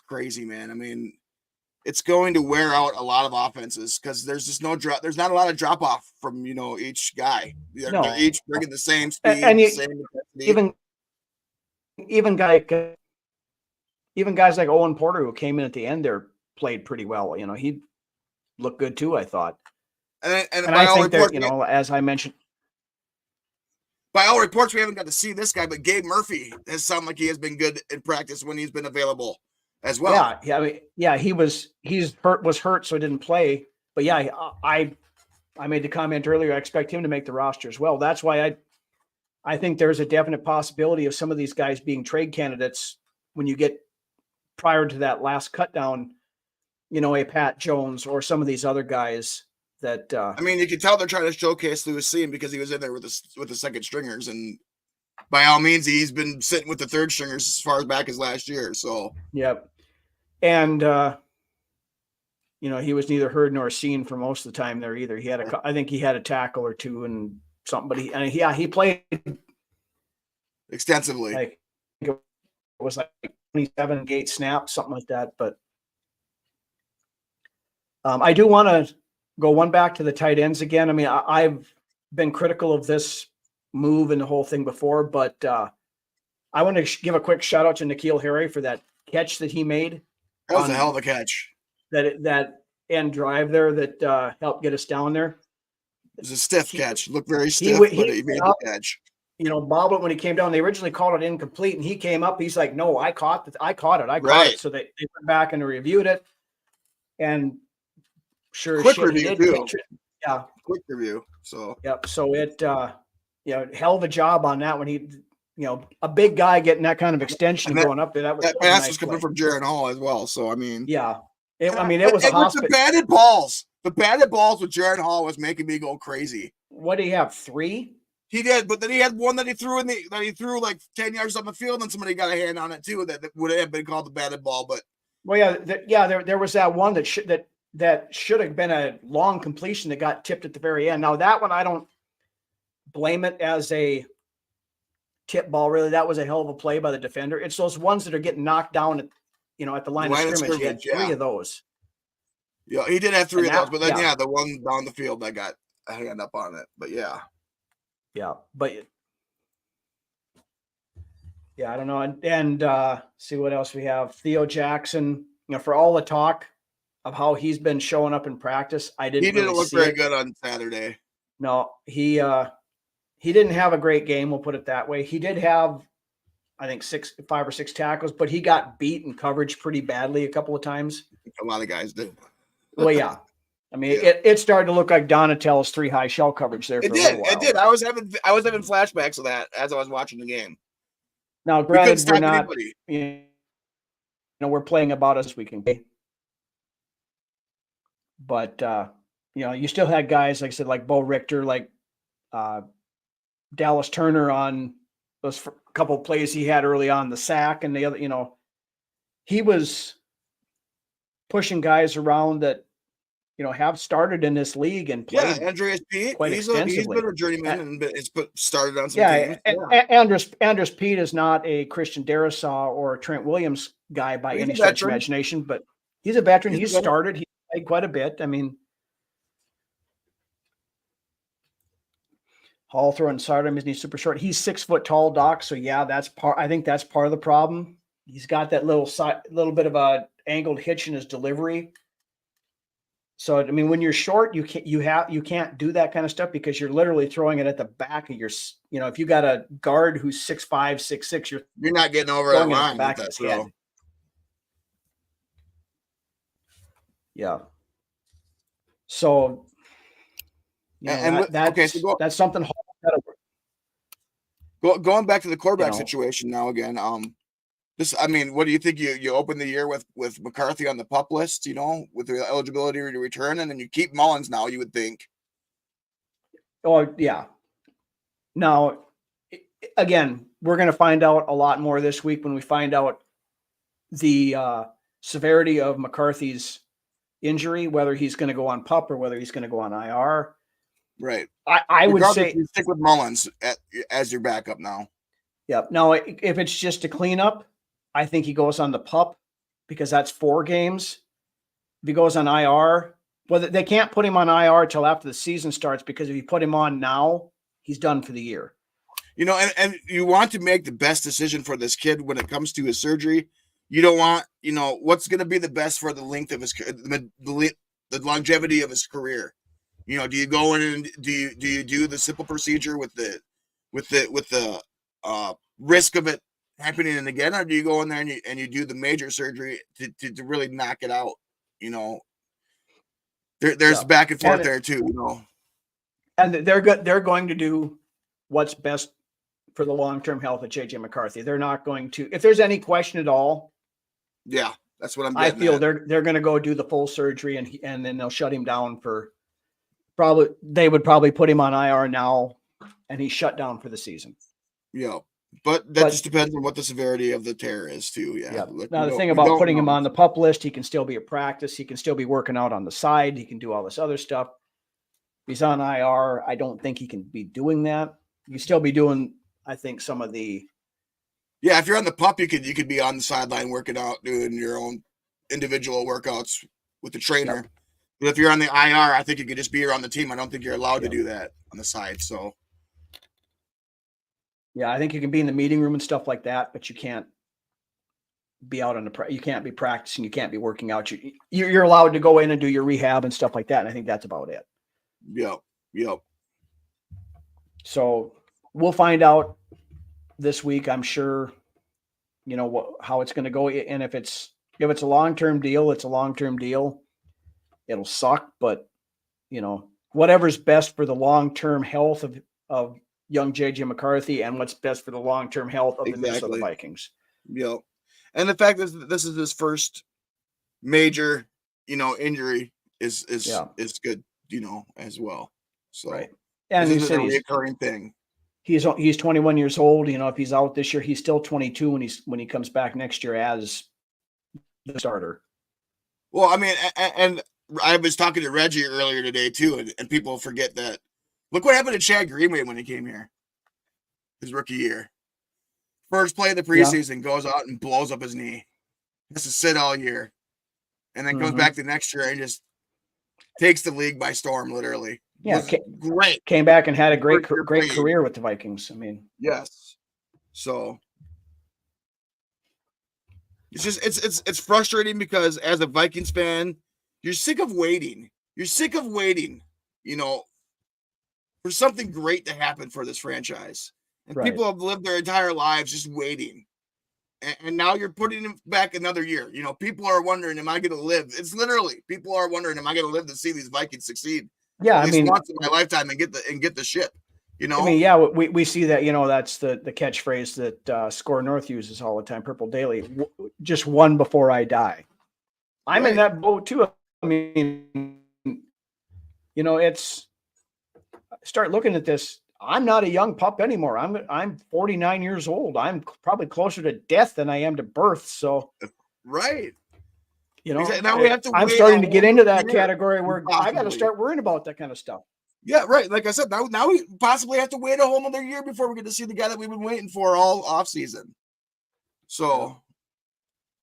crazy, man. I mean, it's going to wear out a lot of offenses because there's just there's not a lot of drop off from each guy. They're each bringing the same speed, same intensity. Even guys like Owen Porter, who came in at the end there, played pretty well. He looked good too, I thought. And I think that as I mentioned, by all reports, we haven't got to see this guy, but Gabe Murphy has sounded like he has been good in practice when he's been available as well. Yeah. He was hurt, so he didn't play. But yeah, I made the comment earlier. I expect him to make the roster as well. That's why I think there's a definite possibility of some of these guys being trade candidates when you get prior to that last cut down. A Pat Jones or some of these other guys. That I mean, you can tell they're trying to showcase Lewis Seam because he was in there with the second stringers, and by all means, he's been sitting with the third stringers as far back as last year. So yep, and he was neither heard nor seen for most of the time there either. I think he had a tackle or two and something, but he played extensively. Like it was like 27 gate snaps, something like that. But I do want to go one back to the tight ends again. I mean, I've been critical of this move and the whole thing before, but I want to give a quick shout out to N'Keal Harry for that catch that he made. That was a hell of a catch. That end drive there that helped get us down there. It was a stiff catch. Looked very stiff, but he made the catch. Bob, when he came down, they originally called it incomplete, and he came up. He's like, "No, I caught it. I caught it." So they went back and reviewed it, and sure, quick review too. Yeah, quick review. So yep. So it, hell of a job on that one. He, a big guy getting that kind of extension going up there. That pass was coming from Jaron Hall as well. So I mean, yeah. It was a It was hospital. the batted balls. The batted balls with Jaron Hall was making me go crazy. What do you have? 3? He did, but then he had one that he threw like 10 yards on the field, and somebody got a hand on it too. That would have been called the batted ball. But There was that one that should have been a long completion that got tipped at the very end. Now that one, I don't blame it as a tip ball. Really, that was a hell of a play by the defender. It's those ones that are getting knocked down at the line of scrimmage. He had 3 of those. Yeah, he did have 3 of those, but then the one down the field that got a hand up on it. But yeah, but I don't know. And see what else we have. Theo Jackson. For all the talk of how he's been showing up in practice, he didn't look very good on Saturday. No, he didn't have a great game. We'll put it that way. He did have, I think, 5 or 6 tackles, but he got beat in coverage pretty badly a couple of times. A lot of guys did. Well, yeah. I mean, it started to look like Donatello's 3 high shell coverage there. It did. I was having flashbacks of that as I was watching the game. Now, granted, we're not. We're playing about as we can be. But you still had guys, like I said, like Bo Richter, like Dallas Turner on those couple of plays he had early on, the sack, and the other. He was pushing guys around that have started in this league and played. Yeah, Andreas Pete. He's been a journeyman and it's started on some teams. Andreas Pete is not a Christian Darasaw or a Trent Williams guy by any stretch of imagination, but he's a veteran. He started. He played quite a bit. I mean, Hall throwing Sardom is he's super short. He's 6 foot tall, Doc. So yeah, I think that's part of the problem. He's got that little bit of a angled hitch in his delivery. So I mean, when you're short, you can't do that kind of stuff because you're literally throwing it at the back of your. If you got a guard who's 6'5", 6'6", you're not getting over that line back of his head. Yeah. So. That's something. Going back to the quarterback situation now again. What do you think? You open the year with McCarthy on the PUP list, with the eligibility to return, and then you keep Mullins now, you would think. Oh, yeah. Now, again, we're going to find out a lot more this week when we find out the severity of McCarthy's injury, whether he's going to go on PUP or whether he's going to go on IR. Right. I would say you stick with Mullins as your backup now. Yeah. Now, if it's just a cleanup, I think he goes on the PUP because that's 4 games. If he goes on IR, they can't put him on IR till after the season starts because if you put him on now, he's done for the year. And you want to make the best decision for this kid when it comes to his surgery. You don't want, what's going to be the best for the length of the longevity of his career. Do you go in and do you do the simple procedure with the risk of it happening again, or do you go in there and you do the major surgery to really knock it out? There's back and forth there too. And they're going to do what's best for the long-term health of JJ McCarthy. They're not going to, if there's any question at all. Yeah, that's what I feel they're going to go do the full surgery and then they'll shut him down for. They would probably put him on IR now, and he's shut down for the season. Yeah, but just depends on what the severity of the tear is too. Yeah. Now the thing about putting him on the PUP list, he can still be at practice. He can still be working out on the side. He can do all this other stuff. If he's on IR, I don't think he can be doing that. You can still be doing, I think, some of the. Yeah, if you're on the PUP, you could be on the sideline working out, doing your own individual workouts with the trainer. Yep. But if you're on the IR, I think you could just be on the team. I don't think you're allowed to do that on the side. So, yeah, I think you can be in the meeting room and stuff like that, but you can't be out on you can't be practicing. You can't be working out. You're allowed to go in and do your rehab and stuff like that. And I think that's about it. Yep. So we'll find out this week. I'm sure, how it's going to go. And if it's a long-term deal, it's a long-term deal. It'll suck, but whatever's best for the long-term health of young JJ McCarthy and what's best for the long-term health of the Minnesota Vikings. Yep. And the fact that this is his first major injury is Yeah. good, as well. So Right. And this he is said a reoccurring thing. he's 21 years old. If he's out this year, he's still 22 when he comes back next year as the starter. Well, I mean, and I was talking to Reggie earlier today too, and people forget that. Look what happened to Chad Greenway when he came here, his rookie year. First play of the preseason, goes out and blows up his knee. Has to sit all year, and then comes back the next year and just takes the league by storm, literally. Yeah, great. Came back and had a great career with the Vikings. I mean, yes. So it's just it's frustrating because as a Vikings fan, you're sick of waiting. You're sick of waiting, for something great to happen for this franchise. And people have lived their entire lives just waiting. And now you're putting him back another year. People are wondering, am I going to live? It's literally people are wondering, am I going to live to see these Vikings succeed? Yeah, at least once in my lifetime and get the ship. I mean, yeah, we see that. That's the catchphrase that Score North uses all the time. Purple Daily, just one before I die. I'm in that boat too. I mean, it's start looking at this. I'm not a young pup anymore. I'm 49 years old. I'm probably closer to death than I am to birth. So, right. Now we have to. I'm starting to get into that category where I got to start worrying about that kind of stuff. Yeah, right. Like I said, now we possibly have to wait a whole other year before we get to see the guy that we've been waiting for all off season. So,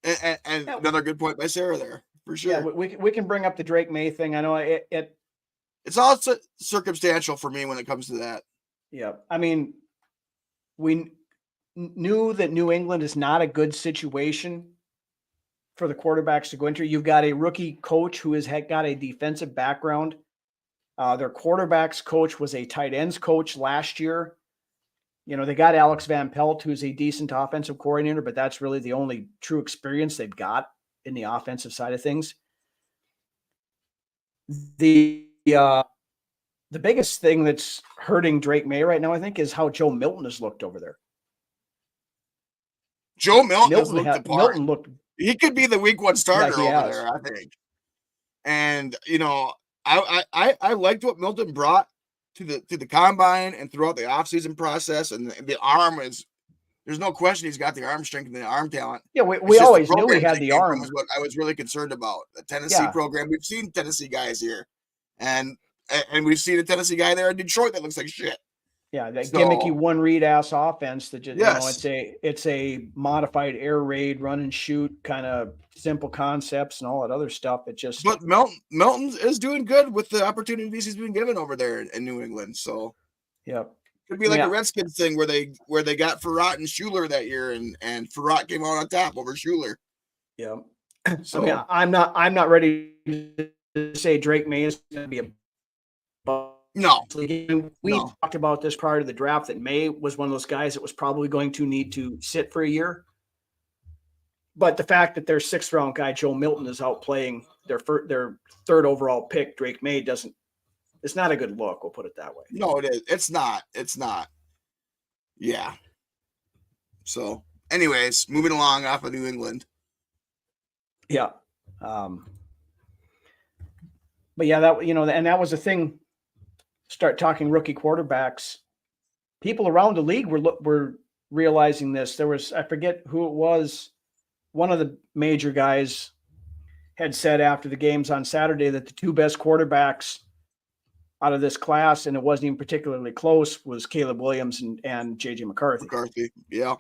and another good point by Sarah there for sure. Yeah, we can bring up the Drake May thing. I know it's also circumstantial for me when it comes to that. Yeah, I mean, we knew that New England is not a good situation for the quarterbacks to go into. You've got a rookie coach who has got a defensive background. Their quarterbacks coach was a tight ends coach last year. They got Alex Van Pelt, who's a decent offensive coordinator, but that's really the only true experience they've got in the offensive side of things. The biggest thing that's hurting Drake May right now, I think, is how Joe Milton has looked over there. Joe Milton has looked apart. He could be the week one starter over there, I think. And I liked what Milton brought to the combine and throughout the offseason process, and the arm is. There's no question he's got the arm strength and the arm talent. Yeah, we always knew he had the arm. Is what I was really concerned about. The Tennessee program. We've seen Tennessee guys here, and we've seen a Tennessee guy there in Detroit that looks like shit. Yeah, that gimmicky one read ass offense that just it's a modified air raid, run and shoot kind of simple concepts and all that other stuff. But Milton is doing good with the opportunities he's been given over there in New England. So could be like a Redskins thing where they got Farrat and Schuler that year, and Farrat came out on top over Schuler. Yeah. So I'm not ready to say Drake May is going to be a. No. We talked about this prior to the draft that May was one of those guys that was probably going to need to sit for a year. But the fact that their 6th round guy, Joe Milton, is out playing their 3rd overall pick, Drake May, it's not a good look. We'll put it that way. No, it is. It's not. Yeah. So anyways, moving along off of New England. Yeah. But yeah, that, and that was the thing. Start talking rookie quarterbacks. People around the league were realizing this. There was, I forget who it was. One of the major guys had said after the games on Saturday that the 2 best quarterbacks out of this class, and it wasn't even particularly close, was Caleb Williams and JJ McCarthy. Yeah.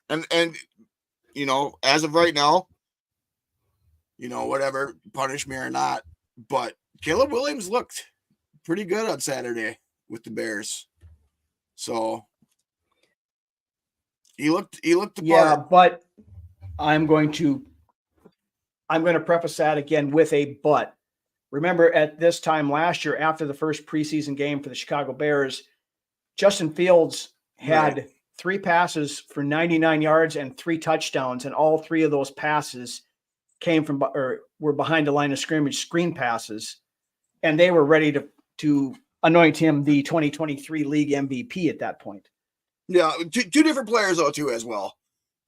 And as of right now, whatever, punish me or not, but Caleb Williams looked pretty good on Saturday with the Bears. So he looked the part. Yeah, but I'm going to preface that again with a but. Remember at this time last year, after the first preseason game for the Chicago Bears, Justin Fields had 3 passes for 99 yards and 3 touchdowns, and all 3 of those passes came from or were behind the line of scrimmage screen passes, and they were ready to anoint him the 2023 league MVP at that point. Yeah, 2 different players though too as well,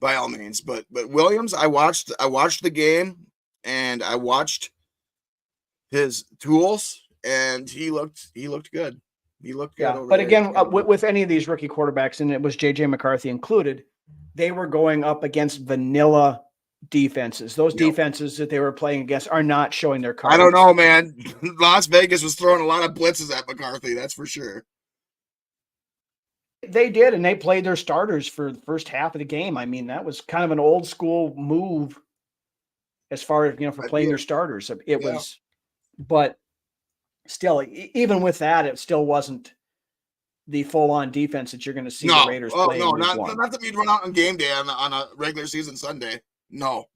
by all means. But Williams, I watched the game, and I watched his tools, and he looked good. He looked good. Yeah, over but there. again, with any of these rookie quarterbacks, and it was JJ McCarthy included, they were going up against vanilla defenses. Those defenses that they were playing against are not showing their cards. I don't know, man. Las Vegas was throwing a lot of blitzes at McCarthy. That's for sure. They did, and they played their starters for the first half of the game. I mean, that was kind of an old school move as far as, for playing their starters. It was, but still, even with that, it still wasn't the full-on defense that you're going to see the Raiders play. No, not that we'd run out on game day on a regular season Sunday. No.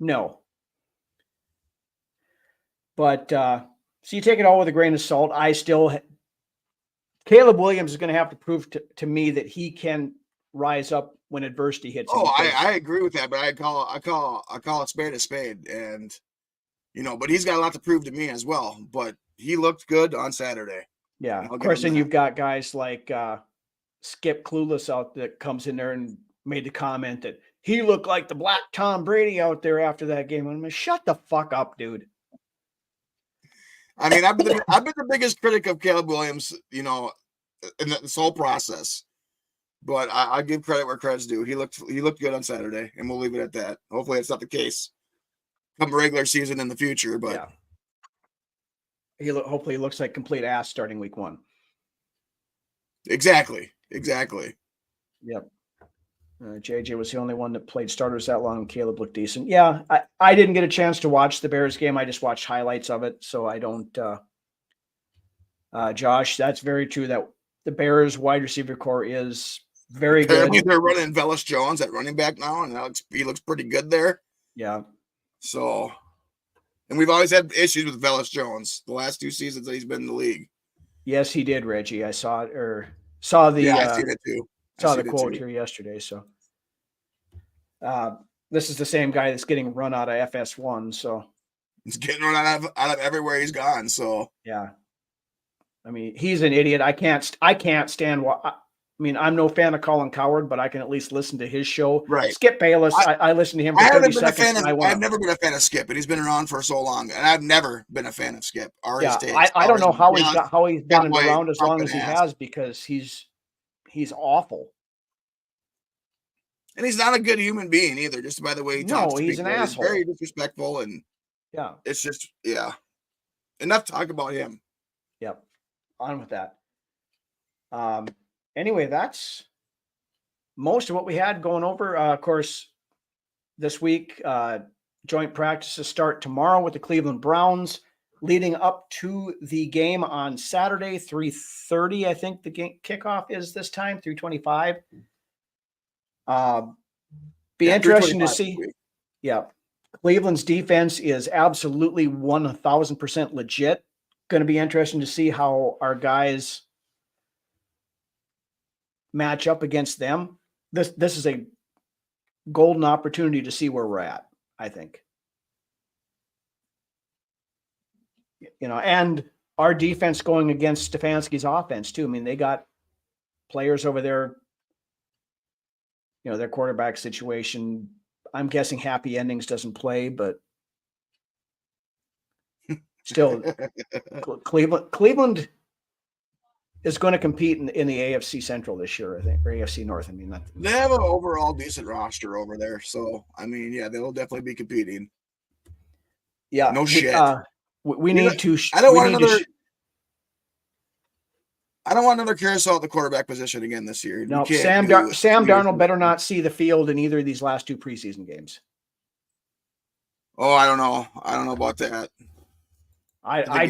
But so you take it all with a grain of salt. Caleb Williams is going to have to prove to me that he can rise up when adversity hits him. Oh, I agree with that, but I call a spade, and but he's got a lot to prove to me as well. But he looked good on Saturday. Yeah, of course. And you've got guys like Skip Clueless out that comes in there and made the comment that he looked like the black Tom Brady out there after that game. I'm like, shut the fuck up, dude. I mean, I've been the biggest critic of Caleb Williams, in this whole process. But I give credit where credit's due. He looked good on Saturday, and we'll leave it at that. Hopefully, it's not the case come regular season in the future. But hopefully he looks like complete ass starting week 1. Exactly. Yep. JJ was the only one that played starters that long. Caleb looked decent. Yeah, I didn't get a chance to watch the Bears game. I just watched highlights of it, so I don't. Josh, that's very true that the Bears wide receiver core is very Apparently good. They're running Velus Jones at running back now, and he looks pretty good there. Yeah. So, and we've always had issues with Velus Jones the last 2 seasons that he's been in the league. Yes, he did, Reggie. I saw it or saw the. Yeah, I seen it too. Saw the quote here yesterday. So, this is the same guy that's getting run out of FS1. So he's getting run out of everywhere he's gone. So yeah, I mean, he's an idiot. I can't stand. I mean, I'm no fan of Colin Cowherd, but I can at least listen to his show. Right. Skip Bayless. I listened to him for 30 seconds. I've never been a fan of Skip, and he's been around for so long, and I've never been a fan of Skip. I don't know how he's been around as long as he has, because he's awful. And he's not a good human being either, just by the way he talks to he's people. An asshole. He's very disrespectful, and it's just enough talk about him. Yep. On with that. Anyway, that's most of what we had going over. Of course, this week, joint practices start tomorrow with the Cleveland Browns, leading up to the game on Saturday, 3:30. I think the game kickoff is this time, 3:25. Be interesting to see. Yeah. Cleveland's defense is absolutely 1,000% legit. Going to be interesting to see how our guys match up against them. This is a golden opportunity to see where we're at, I think. And our defense going against Stefanski's offense too. I mean, they got players over there. Their quarterback situation, I'm guessing Happy Endings doesn't play, but still, Cleveland is going to compete in the AFC Central this year, I think, or AFC North. I mean, they have an overall decent roster over there, so I mean, they'll definitely be competing. Yeah, no shit. We need to. I don't want another carousel at the quarterback position again this year. No, Sam Darnold better not see the field in either of these last 2 preseason games. Oh, I don't know. I don't know about that. I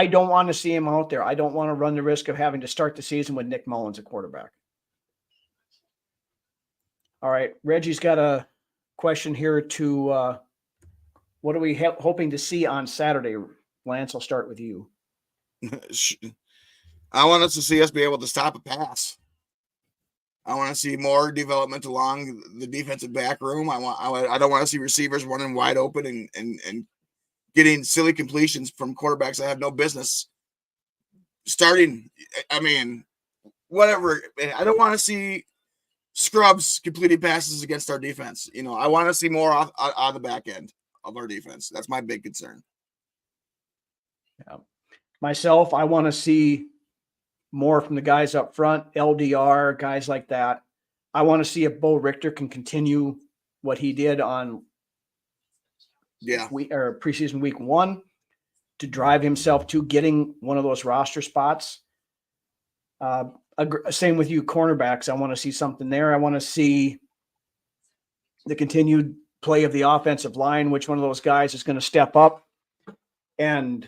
don't want to see him out there. I don't want to run the risk of having to start the season with Nick Mullins at quarterback. All right, Reggie's got a question here to what are we hoping to see on Saturday? Lance, I'll start with you. I want us to see us be able to stop a pass. I want to see more development along the defensive back room. I don't want to see receivers running wide open and getting silly completions from quarterbacks that have no business starting. I mean, whatever. I don't want to see scrubs completing passes against our defense. I want to see more on the back end of our defense. That's my big concern. Myself, I want to see more from the guys up front, LDR, guys like that. I want to see if Bo Richter can continue what he did on preseason week 1 to drive himself to getting one of those roster spots. Same with you cornerbacks. I want to see something there. I want to see the continued play of the offensive line, which one of those guys is going to step up and,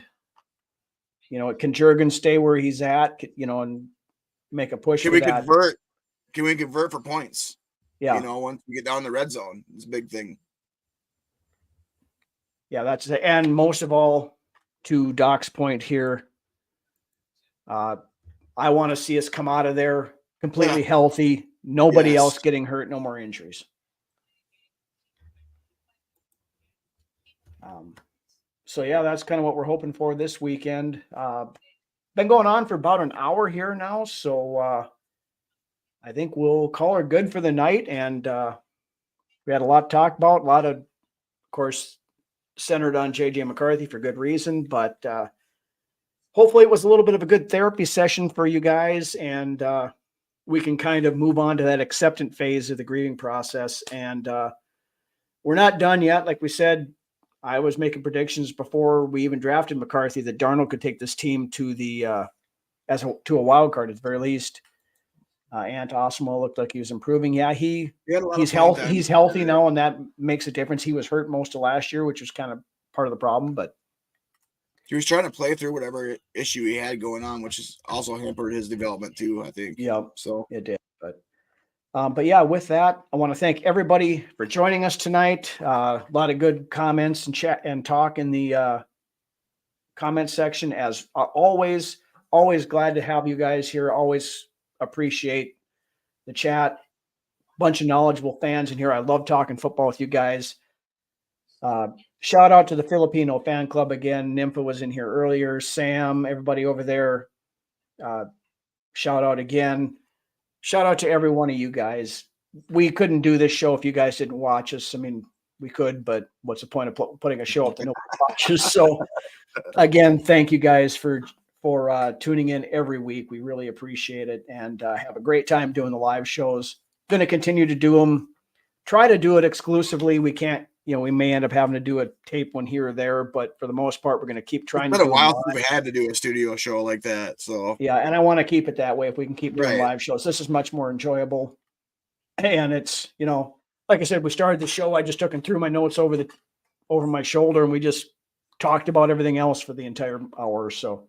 can Jurgen stay where he's at, and make a push for that. Can we convert for points? Yeah. Once we get down the red zone, it's a big thing. Yeah, that's it. And most of all, to Doc's point here, I want to see us come out of there completely healthy. Nobody else getting hurt. No more injuries. So yeah, that's kind of what we're hoping for this weekend. Been going on for about an hour here now, so I think we'll call her good for the night. And we had a lot to talk about. A lot of course, centered on JJ McCarthy for good reason, but hopefully it was a little bit of a good therapy session for you guys, and we can kind of move on to that acceptance phase of the grieving process. And we're not done yet. Like we said, I was making predictions before we even drafted McCarthy that Darnold could take this team to the to a wild card at the very least. Ant Osmo looked like he was improving. Yeah, he's healthy. He's healthy now, and that makes a difference. He was hurt most of last year, which was kind of part of the problem. But he was trying to play through whatever issue he had going on, which has also hampered his development too, I think. Yeah, so it did. But yeah, with that, I want to thank everybody for joining us tonight. A lot of good comments and chat and talk in the comment section. As always glad to have you guys here. Always appreciate the chat. Bunch of knowledgeable fans in here. I love talking football with you guys. Shout out to the Filipino fan club again. Nympha was in here earlier. Sam, everybody over there. Shout out again. Shout out to every one of you guys. We couldn't do this show if you guys didn't watch us. I mean, we could, but what's the point of putting a show up that nobody watches? So again, thank you guys for tuning in every week. We really appreciate it, and have a great time doing the live shows. Going to continue to do them. Try to do it exclusively. We can't, we may end up having to do a tape one here or there, but for the most part, we're going to keep trying to do it. It's been a while since we've had to do a studio show like that. So yeah, and I want to keep it that way if we can keep doing live shows. This is much more enjoyable. And it's, like I said, we started the show. I just took and threw my notes over my shoulder, and we just talked about everything else for the entire hour or so.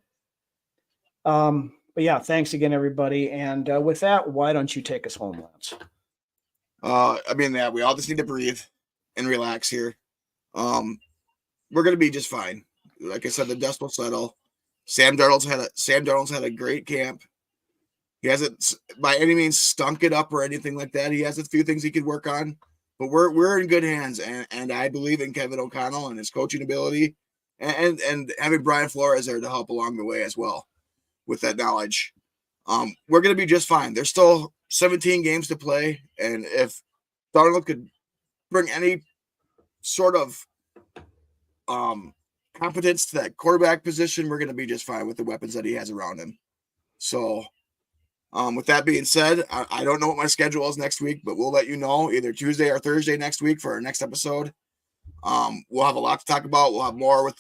But yeah, thanks again, everybody. And with that, why don't you take us home, Lance? We all just need to breathe and relax here. We're gonna be just fine. Like I said, the dust will settle. Sam Darnold's had a great camp. He hasn't by any means stunk it up or anything like that. He has a few things he could work on, but we're in good hands, and I believe in Kevin O'Connell and his coaching ability, and having Brian Flores there to help along the way as well with that knowledge. We're gonna be just fine. There's still 17 games to play, and if Darnold could bring any sort of competence to that quarterback position, we're going to be just fine with the weapons that he has around him. So with that being said, I don't know what my schedule is next week, but we'll let you know either Tuesday or Thursday next week for our next episode. We'll have a lot to talk about. We'll have more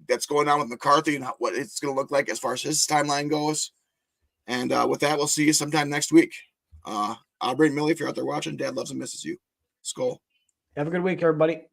that's going on with McCarthy and what it's going to look like as far as his timeline goes. And with that, we'll see you sometime next week. I'll bring Millie if you're out there watching. Dad loves and misses you. Skol. Have a good week, everybody.